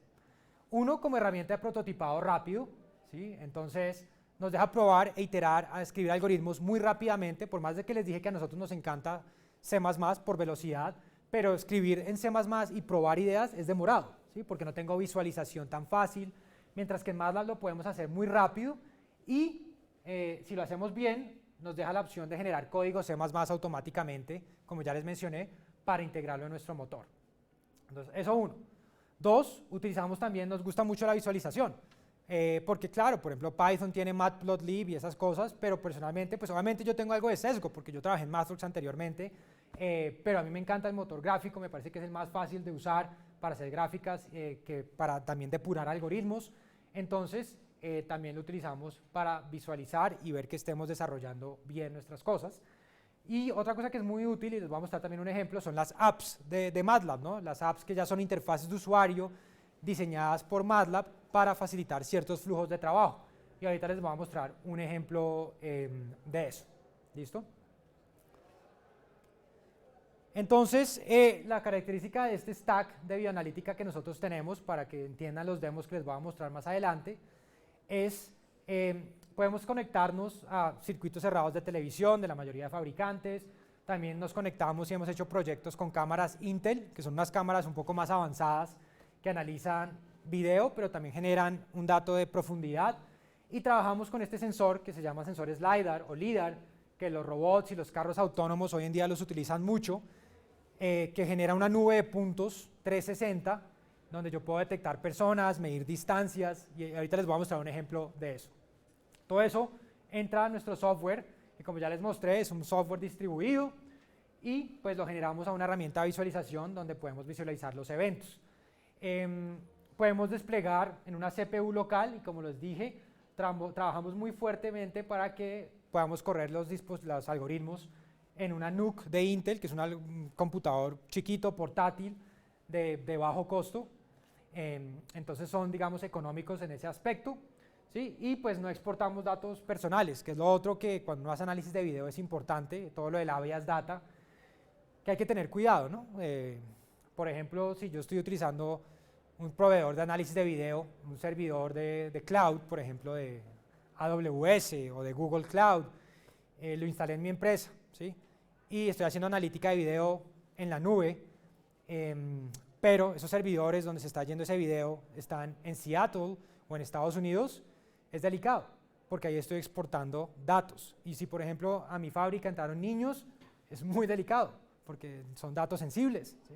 Uno, como herramienta de prototipado rápido, ¿sí? Entonces nos deja probar e iterar, a escribir algoritmos muy rápidamente, por más de que les dije que a nosotros nos encanta C++ por velocidad, pero escribir en C++ y probar ideas es demorado, ¿sí? Porque no tengo visualización tan fácil, mientras que en MATLAB lo podemos hacer muy rápido y si lo hacemos bien, nos deja la opción de generar código C++ automáticamente, como ya les mencioné, para integrarlo en nuestro motor. Entonces, eso uno. Dos, utilizamos también, nos gusta mucho la visualización, porque claro, por ejemplo, Python tiene Matplotlib y esas cosas, pero personalmente, pues obviamente yo tengo algo de sesgo, porque yo trabajé en Mathworks anteriormente, pero a mí me encanta el motor gráfico, me parece que es el más fácil de usar para hacer gráficas, que para también depurar algoritmos. Entonces, también lo utilizamos para visualizar y ver que estemos desarrollando bien nuestras cosas. Y otra cosa que es muy útil, y les voy a mostrar también un ejemplo, son las apps de MATLAB, ¿no? Las apps que ya son interfaces de usuario diseñadas por MATLAB para facilitar ciertos flujos de trabajo. Y ahorita les voy a mostrar un ejemplo de eso. ¿Listo? Entonces, la característica de este stack de bioanalítica que nosotros tenemos, para que entiendan los demos que les voy a mostrar más adelante, es, podemos conectarnos a circuitos cerrados de televisión de la mayoría de fabricantes. También nos conectamos y hemos hecho proyectos con cámaras Intel, que son unas cámaras un poco más avanzadas que analizan video, pero también generan un dato de profundidad. Y trabajamos con este sensor que se llama sensores LiDAR o LiDAR, que los robots y los carros autónomos hoy en día los utilizan mucho, que genera una nube de puntos 360, donde yo puedo detectar personas, medir distancias, y ahorita les voy a mostrar un ejemplo de eso. Todo eso entra a nuestro software, que como ya les mostré, es un software distribuido, y pues lo generamos a una herramienta de visualización donde podemos visualizar los eventos. Podemos desplegar en una CPU local, y como les dije, trabajamos muy fuertemente para que podamos correr los algoritmos en una NUC de Intel, que es un computador chiquito, portátil, de bajo costo. Entonces son, digamos, económicos en ese aspecto, ¿sí? Y pues no exportamos datos personales, que es lo otro que cuando uno hace análisis de video es importante, todo lo de la bias data, que hay que tener cuidado, ¿no? Por ejemplo, si yo estoy utilizando un proveedor de análisis de video, un servidor de cloud, por ejemplo, de AWS o de Google Cloud, lo instalé en mi empresa, ¿sí? Y estoy haciendo analítica de video en la nube, pero esos servidores donde se está yendo ese video están en Seattle o en Estados Unidos, es delicado, porque ahí estoy exportando datos. Y si, por ejemplo, a mi fábrica entraron niños, es muy delicado, porque son datos sensibles, ¿sí?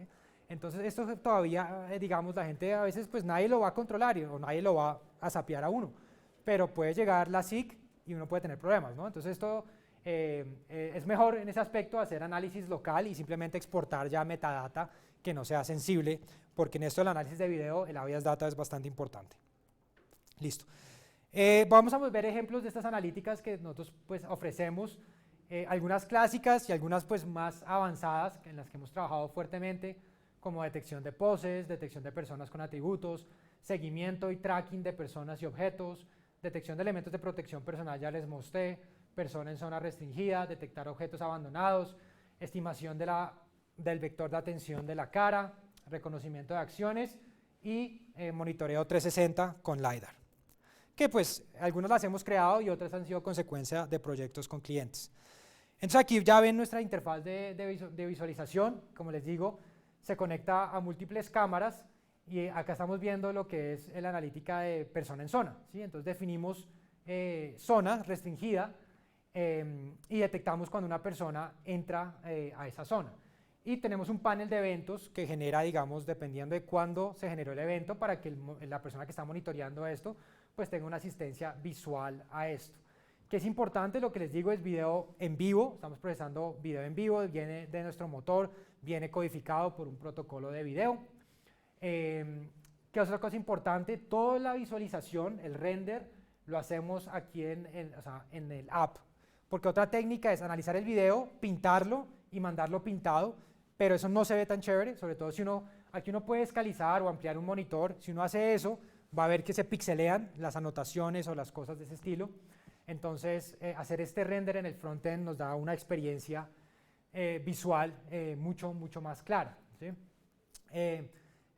Entonces, esto todavía, digamos, la gente a veces, pues nadie lo va a controlar o nadie lo va a sapear a uno, pero puede llegar la SIC y uno puede tener problemas, ¿no? Entonces, esto es mejor en ese aspecto hacer análisis local y simplemente exportar ya metadata que no sea sensible, porque en esto del análisis de video el habeas data es bastante importante. Listo. Vamos a ver ejemplos de estas analíticas que nosotros pues ofrecemos, algunas clásicas y algunas pues más avanzadas en las que hemos trabajado fuertemente, como detección de poses, detección de personas con atributos, seguimiento y tracking de personas y objetos, detección de elementos de protección personal, ya les mostré, persona en zona restringida, detectar objetos abandonados, estimación del vector de atención de la cara, reconocimiento de acciones y monitoreo 360 con LiDAR. Que pues algunas las hemos creado y otras han sido consecuencia de proyectos con clientes. Entonces aquí ya ven nuestra interfaz de visualización, como les digo, se conecta a múltiples cámaras y acá estamos viendo lo que es la analítica de persona en zona, ¿sí? Entonces definimos zona restringida y detectamos cuando una persona entra a esa zona. Y tenemos un panel de eventos que genera, digamos, dependiendo de cuándo se generó el evento, para que la persona que está monitoreando esto pues tenga una asistencia visual a esto. Que es importante, lo que les digo, es video en vivo, estamos procesando video en vivo, viene de nuestro motor, viene codificado por un protocolo de video. ¿Qué otra cosa importante? Toda la visualización, el render, lo hacemos aquí en el app, porque otra técnica es analizar el video, pintarlo y mandarlo pintado, pero eso no se ve tan chévere, sobre todo si aquí uno puede escalizar o ampliar un monitor. Si uno hace eso, va a ver que se pixelean las anotaciones o las cosas de ese estilo. Entonces, hacer este render en el frontend nos da una experiencia visual mucho más clara, ¿sí?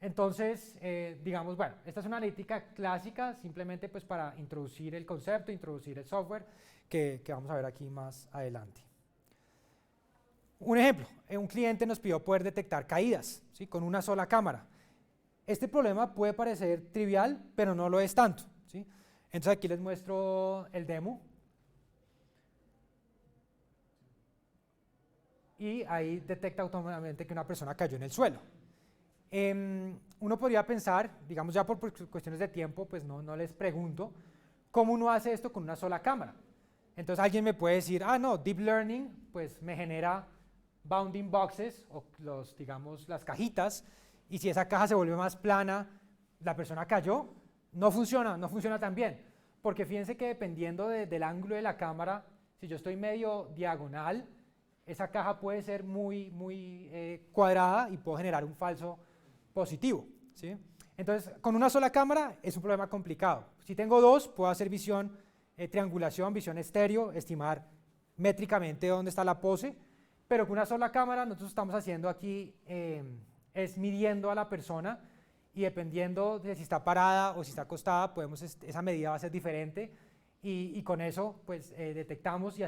Entonces, digamos, bueno, esta es una analítica clásica, simplemente pues para introducir el concepto, introducir el software, que vamos a ver aquí más adelante. Un ejemplo, un cliente nos pidió poder detectar caídas, ¿sí? Con una sola cámara. Este problema puede parecer trivial, pero no lo es tanto, ¿sí? Entonces aquí les muestro el demo. Y ahí detecta automáticamente que una persona cayó en el suelo. Uno podría pensar, digamos ya por cuestiones de tiempo, pues no les pregunto, ¿cómo uno hace esto con una sola cámara? Entonces alguien me puede decir, no, Deep Learning pues me genera bounding boxes, o digamos las cajitas, y si esa caja se vuelve más plana, la persona cayó. No funciona tan bien, porque fíjense que dependiendo del ángulo de la cámara, si yo estoy medio diagonal, esa caja puede ser muy cuadrada y puedo generar un falso positivo, ¿sí? Entonces, con una sola cámara es un problema complicado. Si tengo dos, puedo hacer visión, triangulación, visión estéreo, estimar métricamente dónde está la pose, pero con una sola cámara nosotros estamos haciendo aquí, es midiendo a la persona, y dependiendo de si está parada o si está acostada, esa medida va a ser diferente, y con eso pues detectamos y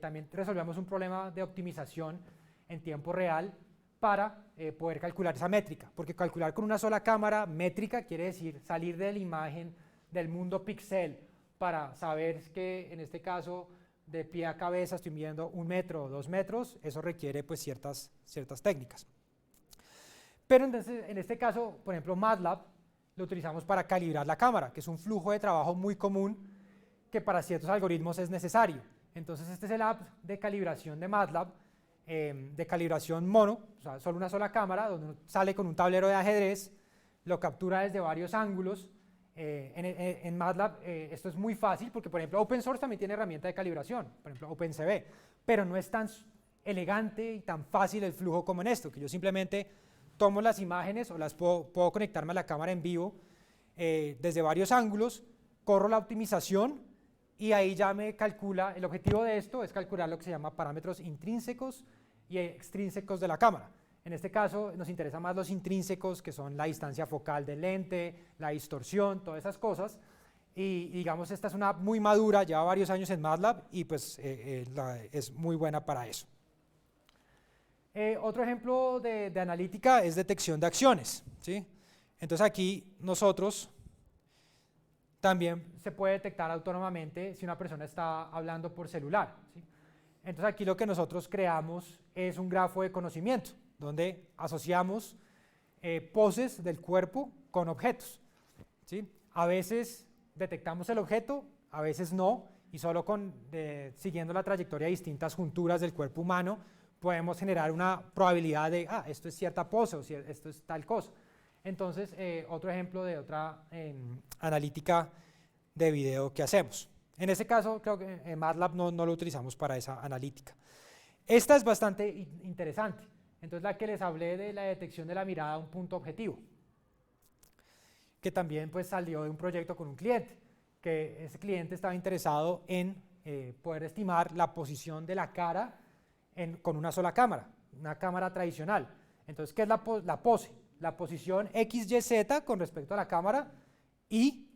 también resolvemos un problema de optimización en tiempo real para poder calcular esa métrica, porque calcular con una sola cámara métrica quiere decir salir de la imagen del mundo pixel para saber que en este caso de pie a cabeza estoy midiendo 1 metro o 2 metros, eso requiere pues ciertas técnicas. Pero entonces, en este caso, por ejemplo, MATLAB lo utilizamos para calibrar la cámara, que es un flujo de trabajo muy común que para ciertos algoritmos es necesario. Entonces este es el app de calibración de MATLAB, de calibración mono, o sea, solo una sola cámara, donde uno sale con un tablero de ajedrez, lo captura desde varios ángulos. En MATLAB esto es muy fácil porque, por ejemplo, Open Source también tiene herramienta de calibración, por ejemplo OpenCV, pero no es tan elegante y tan fácil el flujo como en esto, que yo simplemente tomo las imágenes o las puedo conectarme a la cámara en vivo desde varios ángulos, corro la optimización y ahí ya me calcula. El objetivo de esto es calcular lo que se llama parámetros intrínsecos y extrínsecos de la cámara. En este caso nos interesan más los intrínsecos, que son la distancia focal del lente, la distorsión, todas esas cosas. Y digamos, esta es una app muy madura, lleva varios años en MATLAB y pues es muy buena para eso. Otro ejemplo de analítica es detección de acciones, ¿sí? Entonces aquí nosotros también se puede detectar autónomamente si una persona está hablando por celular, ¿sí? Entonces aquí lo que nosotros creamos es un grafo de conocimiento, donde asociamos poses del cuerpo con objetos, ¿sí? A veces detectamos el objeto, a veces no, y solo siguiendo la trayectoria de distintas junturas del cuerpo humano podemos generar una probabilidad de, esto es cierta pose o esto es tal cosa. Entonces, otro ejemplo de otra analítica de video que hacemos. En este caso, creo que MATLAB no lo utilizamos para esa analítica. Esta es bastante interesante. Entonces, la que les hablé de la detección de la mirada a un punto objetivo, que también pues salió de un proyecto con un cliente, que ese cliente estaba interesado en poder estimar la posición de la cara con una sola cámara, una cámara tradicional. Entonces, ¿qué es la pose? La posición X, Y, Z con respecto a la cámara y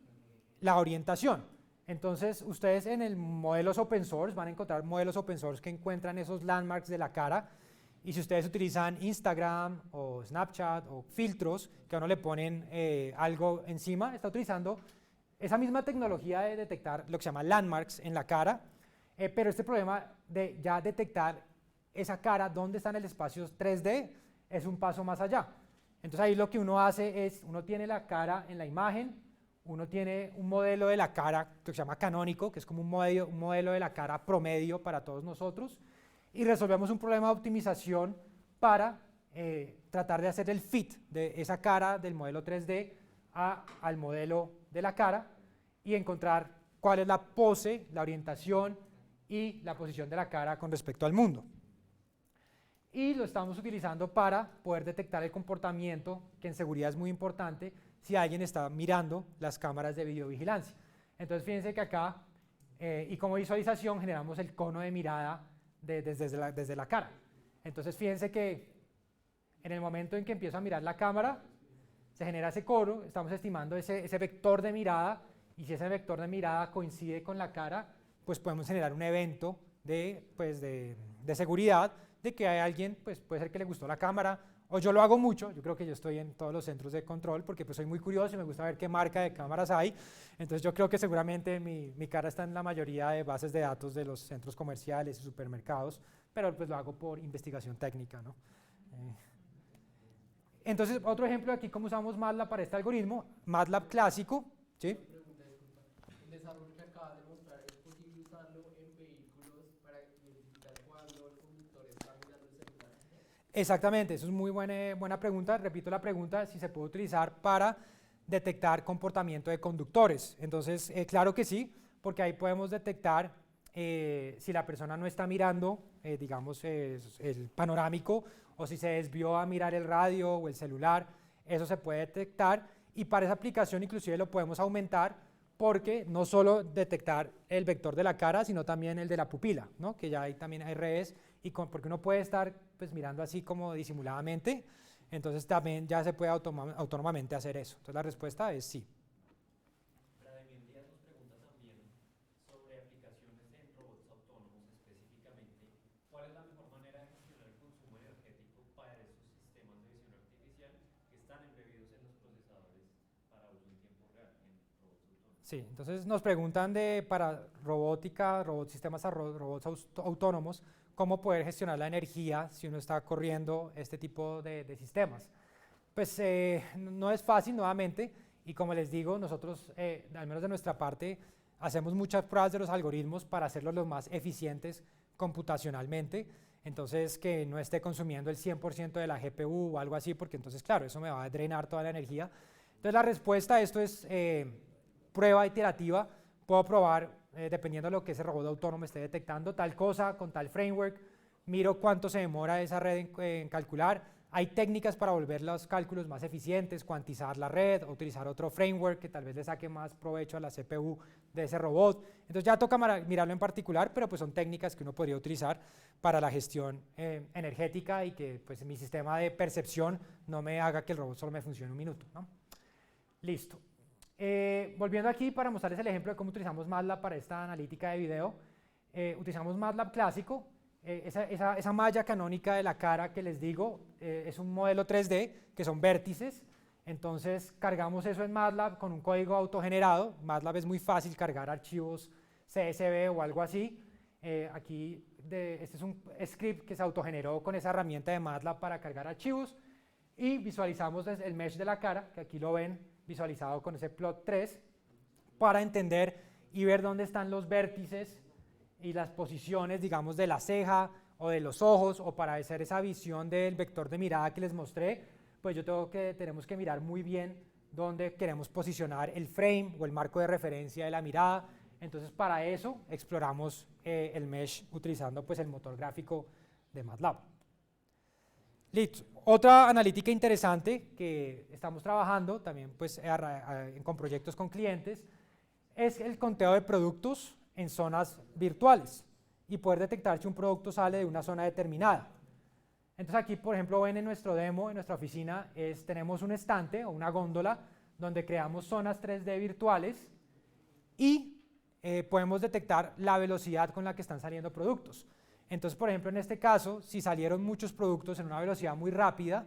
la orientación. Entonces, ustedes en el modelos open source van a encontrar modelos open source que encuentran esos landmarks de la cara, y si ustedes utilizan Instagram o Snapchat o filtros que a uno le ponen algo encima, está utilizando esa misma tecnología de detectar lo que se llama landmarks en la cara, pero este problema de ya detectar esa cara, dónde está en el espacio 3D, es un paso más allá. Entonces ahí lo que uno hace es, uno tiene la cara en la imagen, uno tiene un modelo de la cara que se llama canónico, que es como un modelo de la cara promedio para todos nosotros, y resolvemos un problema de optimización para tratar de hacer el fit de esa cara del modelo 3D al modelo de la cara y encontrar cuál es la pose, la orientación y la posición de la cara con respecto al mundo. Y lo estamos utilizando para poder detectar el comportamiento, que en seguridad es muy importante, si alguien está mirando las cámaras de videovigilancia. Entonces fíjense que acá, y como visualización, generamos el cono de mirada desde la cara. Entonces fíjense que en el momento en que empiezo a mirar la cámara, se genera ese cono, estamos estimando ese vector de mirada, y si ese vector de mirada coincide con la cara, pues podemos generar un evento de seguridad, de que hay alguien, pues puede ser que le gustó la cámara, o yo lo hago mucho, yo creo que yo estoy en todos los centros de control, porque pues soy muy curioso y me gusta ver qué marca de cámaras hay, entonces yo creo que seguramente mi cara está en la mayoría de bases de datos de los centros comerciales y supermercados, pero pues lo hago por investigación técnica, ¿no? Entonces, otro ejemplo de aquí, cómo usamos MATLAB para este algoritmo, MATLAB clásico, ¿sí? El desarrollo que acabas de mostrar, ¿es posible usarlo en vehículos para identificar cuándo el conductor está mirando el celular? Exactamente, eso es muy buena pregunta. Repito la pregunta, si se puede utilizar para detectar comportamiento de conductores. Entonces, claro que sí, porque ahí podemos detectar si la persona no está mirando, digamos, el panorámico, o si se desvió a mirar el radio o el celular, eso se puede detectar, y para esa aplicación inclusive lo podemos aumentar, porque no solo detectar el vector de la cara, sino también el de la pupila, ¿no? Que ya hay también hay redes, porque uno puede estar pues mirando así como disimuladamente, entonces también ya se puede autónomamente hacer eso. Entonces la respuesta es sí. Vladimir Díaz nos pregunta también sobre aplicaciones en robots autónomos específicamente. ¿Cuál es la mejor manera de gestionar el consumo energético para esos sistemas de visión artificial que están embebidos en los procesadores para uso en tiempo real en robots autónomos? Sí, entonces nos preguntan para robótica, sistemas robots autónomos, cómo poder gestionar la energía si uno está corriendo este tipo de sistemas. Pues no es fácil nuevamente, y como les digo, nosotros, al menos de nuestra parte, hacemos muchas pruebas de los algoritmos para hacerlos los más eficientes computacionalmente, entonces que no esté consumiendo el 100% de la GPU o algo así, porque entonces, claro, eso me va a drenar toda la energía. Entonces la respuesta a esto es prueba iterativa. Puedo probar, dependiendo de lo que ese robot autónomo esté detectando, tal cosa con tal framework, miro cuánto se demora esa red en calcular. Hay técnicas para volver los cálculos más eficientes, cuantizar la red, utilizar otro framework que tal vez le saque más provecho a la CPU de ese robot. Entonces ya toca mirarlo en particular, pero pues son técnicas que uno podría utilizar para la gestión energética, y que pues mi sistema de percepción no me haga que el robot solo me funcione un minuto, ¿no? Listo. Volviendo aquí para mostrarles el ejemplo de cómo utilizamos MATLAB para esta analítica de video, utilizamos MATLAB clásico. Esa malla canónica de la cara que les digo es un modelo 3D que son vértices. Entonces cargamos eso en MATLAB con un código autogenerado. MATLAB es muy fácil cargar archivos CSV o algo así. Este es un script que se autogeneró con esa herramienta de MATLAB para cargar archivos, y visualizamos el mesh de la cara, que aquí lo ven visualizado con ese plot 3, para entender y ver dónde están los vértices y las posiciones, digamos, de la ceja o de los ojos, o para hacer esa visión del vector de mirada que les mostré, pues tenemos que mirar muy bien dónde queremos posicionar el frame o el marco de referencia de la mirada. Entonces para eso exploramos el mesh utilizando pues el motor gráfico de MATLAB. Listo. Otra analítica interesante que estamos trabajando también pues, con proyectos con clientes es el conteo de productos en zonas virtuales y poder detectar si un producto sale de una zona determinada. Entonces aquí, por ejemplo, ven en nuestro demo, en nuestra oficina, tenemos un estante o una góndola donde creamos zonas 3D virtuales y podemos detectar la velocidad con la que están saliendo productos. Entonces, por ejemplo, en este caso, si salieron muchos productos en una velocidad muy rápida,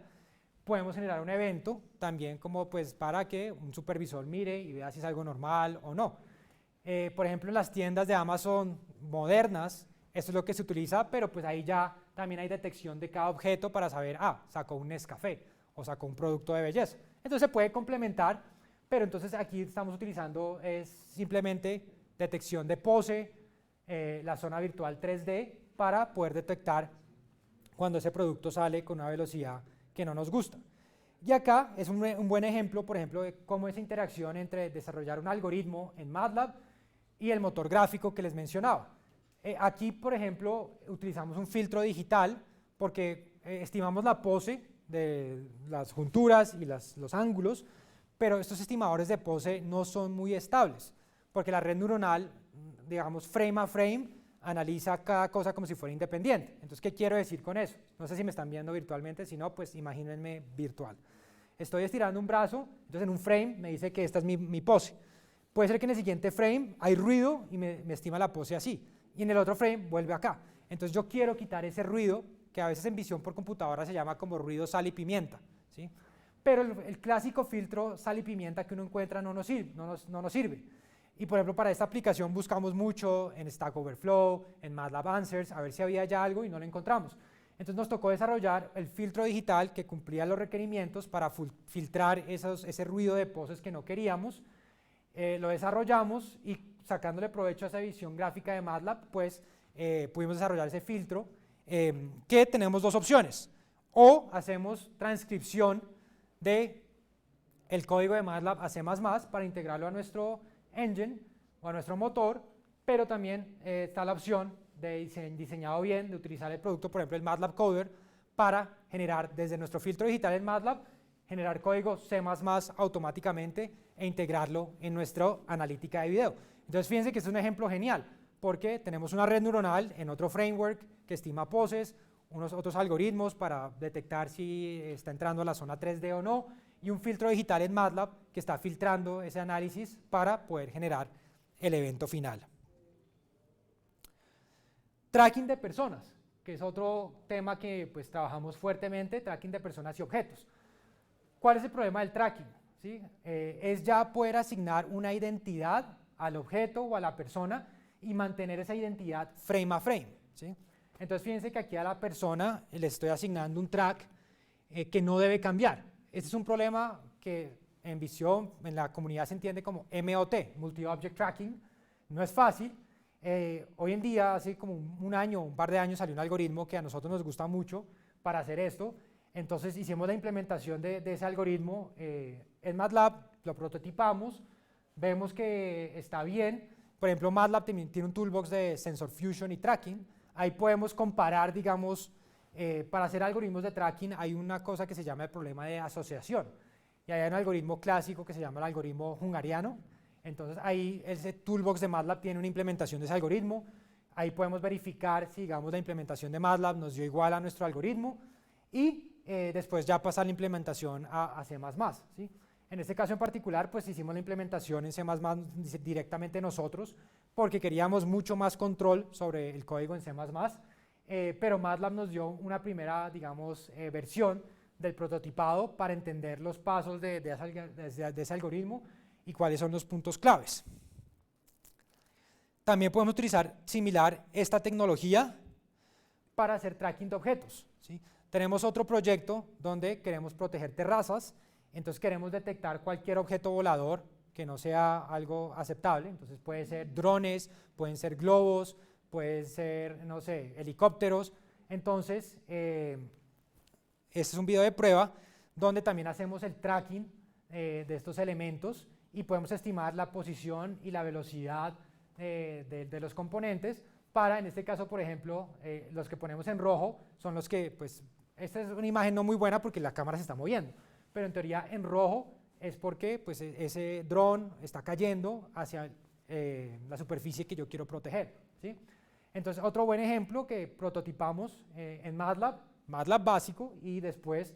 podemos generar un evento también como pues para que un supervisor mire y vea si es algo normal o no. Por ejemplo, en las tiendas de Amazon modernas, esto es lo que se utiliza, pero pues ahí ya también hay detección de cada objeto para saber, sacó un Nescafé o sacó un producto de belleza. Entonces se puede complementar, pero entonces aquí estamos utilizando es simplemente detección de pose, la zona virtual 3D para poder detectar cuando ese producto sale con una velocidad que no nos gusta. Y acá es un buen ejemplo, por ejemplo, de cómo esa interacción entre desarrollar un algoritmo en MATLAB y el motor gráfico que les mencionaba. Aquí, por ejemplo, utilizamos un filtro digital porque estimamos la pose de las junturas y los ángulos, pero estos estimadores de pose no son muy estables, porque la red neuronal, digamos, frame a frame, analiza cada cosa como si fuera independiente. Entonces, ¿qué quiero decir con eso? No sé si me están viendo virtualmente, si no, pues imagínense virtual. Estoy estirando un brazo, entonces en un frame me dice que esta es mi pose. Puede ser que en el siguiente frame hay ruido y me estima la pose así, y en el otro frame vuelve acá. Entonces yo quiero quitar ese ruido, que a veces en visión por computadora se llama como ruido sal y pimienta, ¿sí? Pero el clásico filtro sal y pimienta que uno encuentra no nos sirve. Y por ejemplo, para esta aplicación buscamos mucho en Stack Overflow, en MATLAB Answers, a ver si había ya algo y no lo encontramos. Entonces nos tocó desarrollar el filtro digital que cumplía los requerimientos para filtrar ese ruido de poses que no queríamos. Lo desarrollamos y sacándole provecho a esa visión gráfica de MATLAB, pues pudimos desarrollar ese filtro que tenemos dos opciones. O hacemos transcripción de el código de MATLAB a C++ para integrarlo a nuestro engine o a nuestro motor, pero también está la opción de diseñado bien, de utilizar el producto, por ejemplo el MATLAB Coder, para generar desde nuestro filtro digital en MATLAB, generar código C++ automáticamente e integrarlo en nuestra analítica de video. Entonces fíjense que este es un ejemplo genial, porque tenemos una red neuronal en otro framework que estima poses, unos otros algoritmos para detectar si está entrando a la zona 3D o no, y un filtro digital en MATLAB que está filtrando ese análisis para poder generar el evento final. Tracking de personas, que es otro tema que pues trabajamos fuertemente, tracking de personas y objetos. ¿Cuál es el problema del tracking? ¿Sí? Es ya poder asignar una identidad al objeto o a la persona y mantener esa identidad frame a frame, ¿sí? Entonces fíjense que aquí a la persona le estoy asignando un track que no debe cambiar. Este es un problema que en visión, en la comunidad se entiende como MOT, Multi-Object Tracking. No es fácil. Hoy en día, hace como un año, un par de años, salió un algoritmo que a nosotros nos gusta mucho para hacer esto. Entonces hicimos la implementación de ese algoritmo en MATLAB, lo prototipamos, vemos que está bien. Por ejemplo, MATLAB tiene un toolbox de Sensor Fusion y Tracking. Ahí podemos comparar, digamos, para hacer algoritmos de tracking hay una cosa que se llama el problema de asociación. Y hay un algoritmo clásico que se llama el algoritmo hungariano. Entonces ahí ese toolbox de MATLAB tiene una implementación de ese algoritmo. Ahí podemos verificar si, digamos, la implementación de MATLAB nos dio igual a nuestro algoritmo y después ya pasar la implementación a C++, ¿sí? En este caso en particular, pues hicimos la implementación en C++ directamente nosotros porque queríamos mucho más control sobre el código en C++, pero MATLAB nos dio una primera, digamos, versión del prototipado para entender los pasos de ese algoritmo y cuáles son los puntos claves. También podemos utilizar similar esta tecnología para hacer tracking de objetos, ¿sí? Tenemos otro proyecto donde queremos proteger terrazas, entonces queremos detectar cualquier objeto volador que no sea algo aceptable, entonces puede ser drones, pueden ser globos, pueden ser, no sé, helicópteros. Entonces, este es un video de prueba donde también hacemos el tracking de estos elementos y podemos estimar la posición y la velocidad de los componentes para, en este caso, por ejemplo, los que ponemos en rojo son los que, pues, esta es una imagen no muy buena porque la cámara se está moviendo, pero en teoría en rojo es porque pues, ese dron está cayendo hacia la superficie que yo quiero proteger, ¿sí? Entonces, otro buen ejemplo que prototipamos en MATLAB básico, y después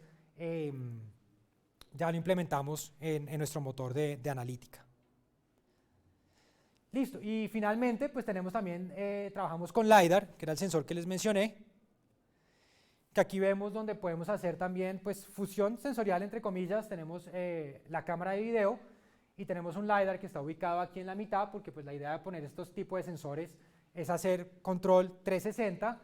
ya lo implementamos en nuestro motor de analítica. Listo, y finalmente pues tenemos también, trabajamos con LiDAR, que era el sensor que les mencioné, que aquí vemos donde podemos hacer también pues, fusión sensorial, entre comillas. Tenemos la cámara de video y tenemos un LiDAR que está ubicado aquí en la mitad, porque pues, la idea de poner estos tipos de sensores es hacer control 360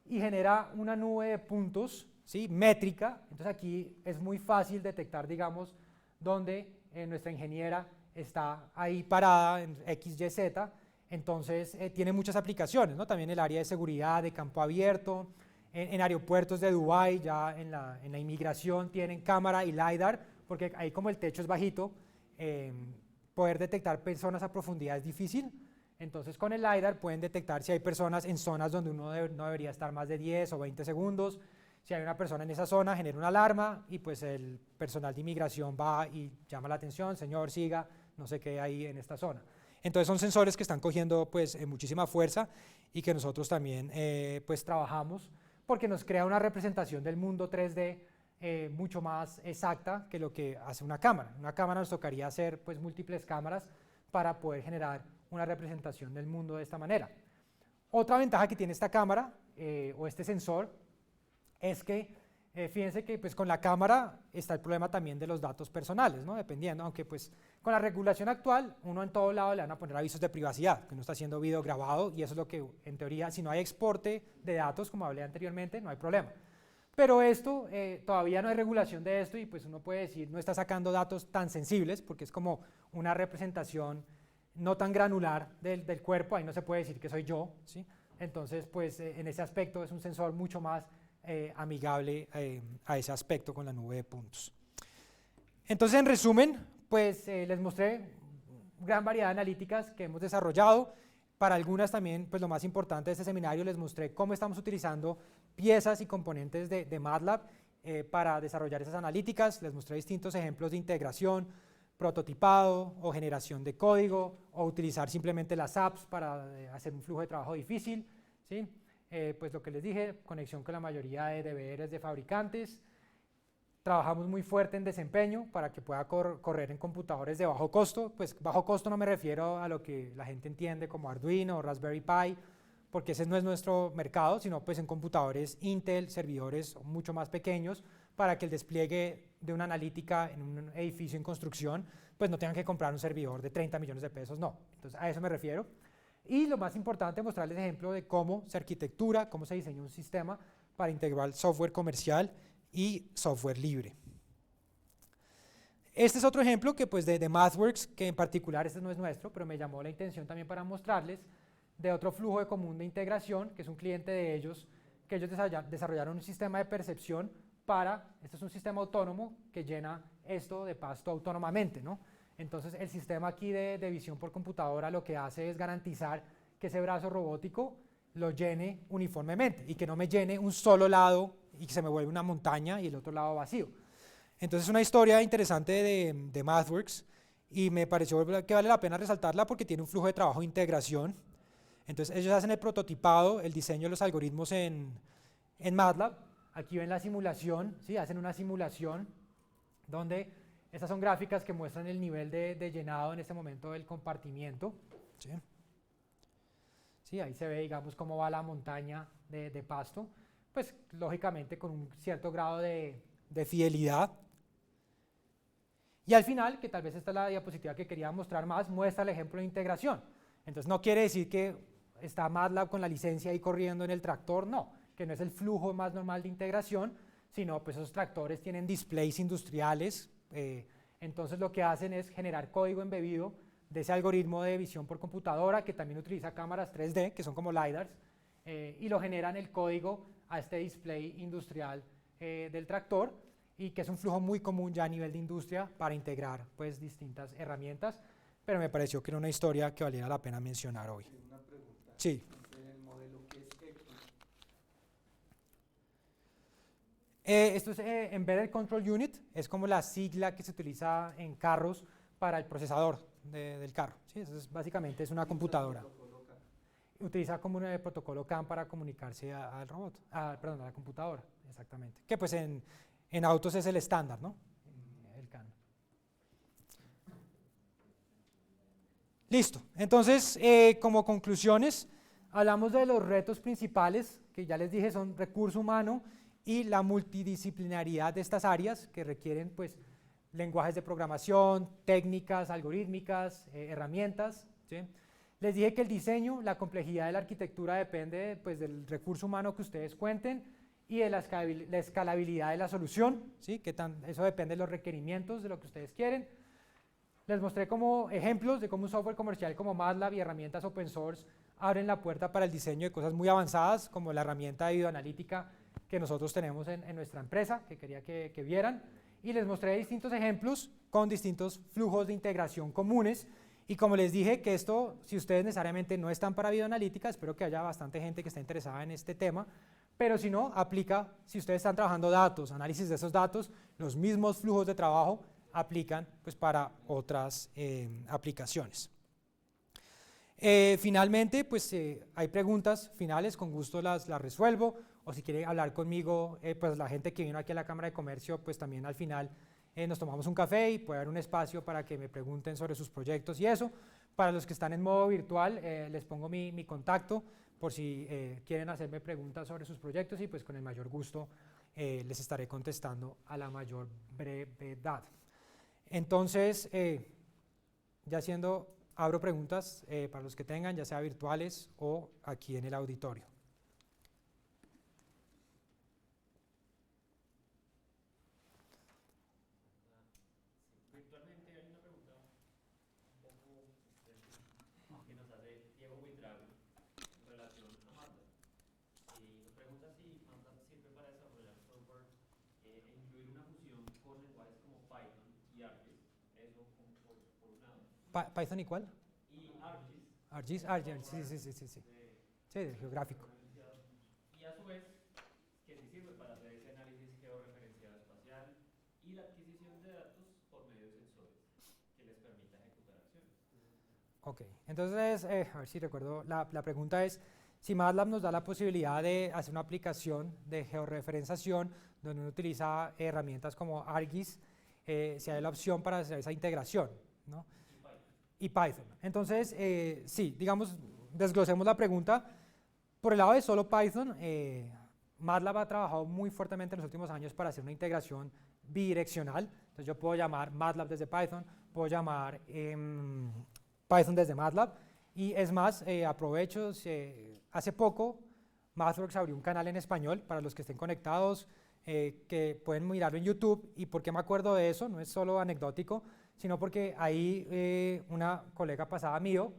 y genera una nube de puntos, ¿sí? Métrica. Entonces aquí es muy fácil detectar, digamos, donde nuestra ingeniera está ahí parada en X, Y, Z. Entonces tiene muchas aplicaciones, ¿no? También el área de seguridad, de campo abierto, en aeropuertos de Dubái, ya en la inmigración tienen cámara y LiDAR, porque ahí como el techo es bajito, poder detectar personas a profundidad es difícil. Entonces con el LiDAR pueden detectar si hay personas en zonas donde uno no debería estar más de 10 o 20 segundos. Si hay una persona en esa zona, genera una alarma y pues el personal de inmigración va y llama la atención, señor, siga, no sé qué hay en esta zona. Entonces son sensores que están cogiendo pues muchísima fuerza y que nosotros también pues trabajamos porque nos crea una representación del mundo 3D mucho más exacta que lo que hace una cámara. Una cámara nos tocaría hacer pues múltiples cámaras para poder generar una representación del mundo de esta manera. Otra ventaja que tiene esta cámara o este sensor es que fíjense que pues, con la cámara está el problema también de los datos personales, ¿no? Dependiendo, aunque pues con la regulación actual uno en todo lado le van a poner avisos de privacidad, que uno está haciendo video grabado y eso es lo que en teoría, si no hay exporte de datos, como hablé anteriormente, no hay problema. Pero esto, todavía no hay regulación de esto y pues uno puede decir no está sacando datos tan sensibles porque es como una representación no tan granular del cuerpo, ahí no se puede decir que soy yo, ¿sí? Entonces pues en ese aspecto es un sensor mucho más amigable a ese aspecto con la nube de puntos. Entonces en resumen, pues les mostré gran variedad de analíticas que hemos desarrollado. Para algunas también, pues lo más importante de este seminario, les mostré cómo estamos utilizando piezas y componentes de MATLAB para desarrollar esas analíticas. Les mostré distintos ejemplos de integración, prototipado o generación de código o utilizar simplemente las apps para hacer un flujo de trabajo difícil, ¿sí? Pues lo que les dije, conexión con la mayoría de DVRs de fabricantes. Trabajamos muy fuerte en desempeño para que pueda correr en computadores de bajo costo. Pues bajo costo no me refiero a lo que la gente entiende como Arduino o Raspberry Pi, porque ese no es nuestro mercado, sino pues en computadores Intel, servidores mucho más pequeños, para que el despliegue de una analítica en un edificio en construcción, pues no tengan que comprar un servidor de 30 millones de pesos, no. Entonces a eso me refiero. Y lo más importante, mostrarles ejemplo de cómo se arquitectura, cómo se diseña un sistema para integrar software comercial y software libre. Este es otro ejemplo que pues de MathWorks, que en particular este no es nuestro, pero me llamó la atención también para mostrarles de otro flujo de común de integración, que es un cliente de ellos, que ellos desarrollaron un sistema de percepción este es un sistema autónomo que llena esto de pasto autónomamente, ¿no? Entonces el sistema aquí de visión por computadora lo que hace es garantizar que ese brazo robótico lo llene uniformemente y que no me llene un solo lado y que se me vuelva una montaña y el otro lado vacío. Entonces es una historia interesante de MathWorks y me pareció que vale la pena resaltarla porque tiene un flujo de trabajo de integración. Entonces ellos hacen el prototipado, el diseño de los algoritmos en MATLAB. Aquí ven la simulación, ¿sí? Hacen una simulación donde estas son gráficas que muestran el nivel de llenado en este momento del compartimiento. ¿Sí? Sí, ahí se ve, digamos, cómo va la montaña de pasto, pues lógicamente con un cierto grado de fidelidad. Y al final, que tal vez esta es la diapositiva que quería mostrar más, muestra el ejemplo de integración. Entonces no quiere decir que está MATLAB con la licencia ahí corriendo en el tractor, no, que no es el flujo más normal de integración, sino pues esos tractores tienen displays industriales, entonces lo que hacen es generar código embebido de ese algoritmo de visión por computadora que también utiliza cámaras 3D, que son como LiDARs, y lo generan el código a este display industrial del tractor, y que es un flujo muy común ya a nivel de industria para integrar pues distintas herramientas, pero me pareció que era una historia que valiera la pena mencionar hoy. Una pregunta. Sí. En el modelo, ¿qué es ECMA? Esto es Embedded Control Unit, es como la sigla que se utiliza en carros para el procesador del carro. ¿Sí? Entonces, básicamente es una computadora. Utiliza como un protocolo CAN para comunicarse al robot, perdón, a la computadora, exactamente. Que pues en autos es el estándar, ¿no? El CAN. Listo, entonces como conclusiones, hablamos de los retos principales, que ya les dije son recurso humano y la multidisciplinariedad de estas áreas que requieren pues lenguajes de programación, técnicas algorítmicas, herramientas, ¿sí? Les dije que el diseño, la complejidad de la arquitectura depende pues, del recurso humano que ustedes cuenten y de la escalabilidad de la solución, ¿sí? Eso depende de los requerimientos de lo que ustedes quieren. Les mostré como ejemplos de cómo un software comercial como MATLAB y herramientas open source abren la puerta para el diseño de cosas muy avanzadas, como la herramienta de videoanalítica que nosotros tenemos en nuestra empresa, que quería que vieran. Y les mostré distintos ejemplos con distintos flujos de integración comunes. Y como les dije, que esto, si ustedes necesariamente no están para videoanalítica, espero que haya bastante gente que esté interesada en este tema, pero si no, aplica, si ustedes están trabajando datos, análisis de esos datos, los mismos flujos de trabajo aplican pues, para otras aplicaciones. Finalmente, pues hay preguntas finales, con gusto las resuelvo, o si quiere hablar conmigo, pues la gente que vino aquí a la Cámara de Comercio, pues también al final nos tomamos un café y puede haber un espacio para que me pregunten sobre sus proyectos y eso. Para los que están en modo virtual, les pongo mi contacto por si quieren hacerme preguntas sobre sus proyectos y pues con el mayor gusto les estaré contestando a la mayor brevedad. Entonces, abro preguntas para los que tengan, ya sea virtuales o aquí en el auditorio. Virtualmente hay una pregunta un poco que nos hace Diego Buitrago en relación a MATLAB. Y nos pregunta si MATLAB sirve para desarrollar software e incluir una fusión con lenguajes como Python y ArcGIS. Eso por un lado. ¿Python y cuál? Y ArcGIS. ArcGIS, sí. Sí, del geográfico. Y a su vez, que sí sirve para hacer ese análisis georreferenciado espacial y la adquisición de datos por medio de sensores que les permita ejecutar acciones. Ok, entonces, a ver si recuerdo, la pregunta es si MATLAB nos da la posibilidad de hacer una aplicación de georreferenciación donde uno utiliza herramientas como ArcGIS, si hay la opción para hacer esa integración, ¿no? Y Python. Entonces, sí, digamos, desglosemos la pregunta. Por el lado de solo Python, MATLAB ha trabajado muy fuertemente en los últimos años para hacer una integración bidireccional. Entonces yo puedo llamar MATLAB desde Python, puedo llamar Python desde MATLAB. Y es más, aprovecho, hace poco MathWorks abrió un canal en español para los que estén conectados, que pueden mirarlo en YouTube. ¿Y por qué me acuerdo de eso? No es solo anecdótico, sino porque ahí una colega pasada mío,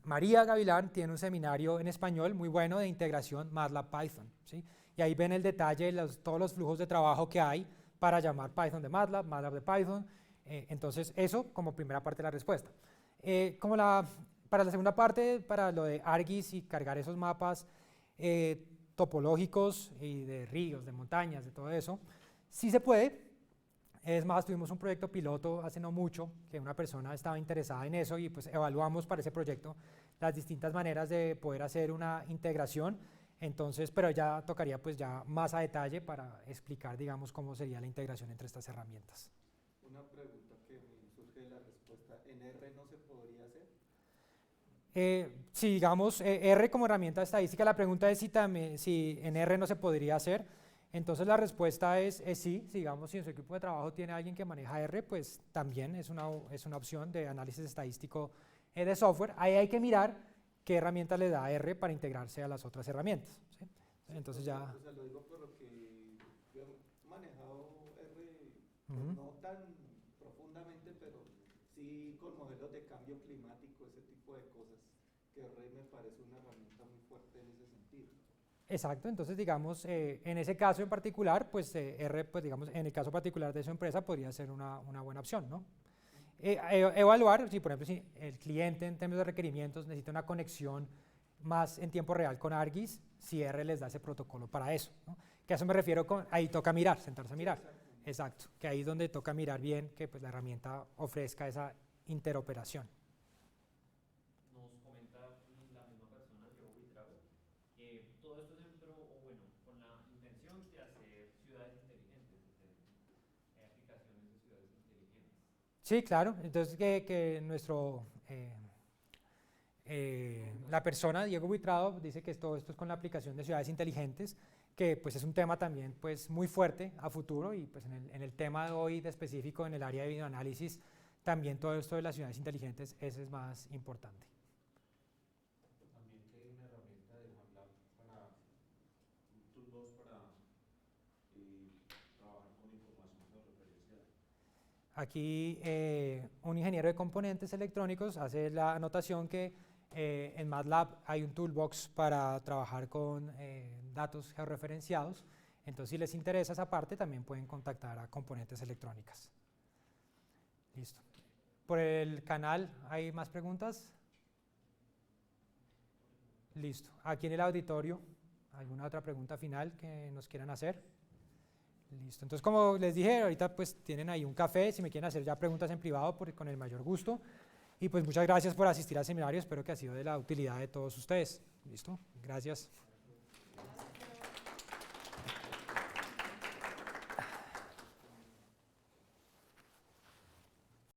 María Gavilán, tiene un seminario en español muy bueno de integración MATLAB-Python, ¿sí? Y ahí ven el detalle de todos los flujos de trabajo que hay para llamar Python de MATLAB, MATLAB de Python. Entonces, eso como primera parte de la respuesta. Para la segunda parte, para lo de ArcGIS y cargar esos mapas topológicos y de ríos, de montañas, de todo eso, sí se puede. Es más, tuvimos un proyecto piloto hace no mucho que una persona estaba interesada en eso y pues evaluamos para ese proyecto las distintas maneras de poder hacer una integración. Entonces, pero ya tocaría pues ya más a detalle para explicar, digamos, cómo sería la integración entre estas herramientas. Una pregunta que me surge de la respuesta, ¿en R no se podría hacer? Si digamos R como herramienta estadística, la pregunta es si en R no se podría hacer. Entonces la respuesta es sí, digamos, si en su equipo de trabajo tiene alguien que maneja R, pues también es una opción de análisis estadístico de software. Ahí hay que mirar qué herramienta le da R para integrarse a las otras herramientas, ¿sí? Entonces ya... O sea, lo digo por lo que yo he manejado R, pues no tan profundamente, pero sí con modelos de cambio climático, ese tipo de cosas, que R me parece una herramienta muy fuerte en ese sentido. Exacto, entonces digamos, en ese caso en particular, pues R, pues digamos, en el caso particular de su empresa podría ser una buena opción, ¿no? Evaluar, si por ejemplo si el cliente en términos de requerimientos necesita una conexión más en tiempo real con ArcGIS, si R les da ese protocolo para eso, ¿no? Que a eso me refiero ahí toca mirar, sentarse a mirar. Exacto, que ahí es donde toca mirar bien que pues, la herramienta ofrezca esa interoperación. Nos comenta la misma persona, Diego Buitrago, que todo esto se entró, o bueno, con la intención de hacer ciudades inteligentes, aplicaciones de ciudades inteligentes. Sí, claro, entonces que La persona, Diego Buitrado, dice que todo esto es con la aplicación de ciudades inteligentes, que pues es un tema también pues muy fuerte a futuro y pues en el tema de hoy de específico en el área de videoanálisis también todo esto de las ciudades inteligentes ese es más importante. También que hay una herramienta de MATLAB para un toolbox para trabajar con información georreferenciada. Aquí un ingeniero de componentes electrónicos hace la anotación que en MATLAB hay un toolbox para trabajar con datos georreferenciados, entonces si les interesa esa parte también pueden contactar a Componentes Electrónicas. Listo. Por el canal, ¿hay más preguntas? Listo. Aquí en el auditorio, ¿alguna otra pregunta final que nos quieran hacer? Listo. Entonces, como les dije, ahorita pues tienen ahí un café, si me quieren hacer ya preguntas en privado, con el mayor gusto. Y pues muchas gracias por asistir al seminario, espero que ha sido de la utilidad de todos ustedes. Listo. Gracias.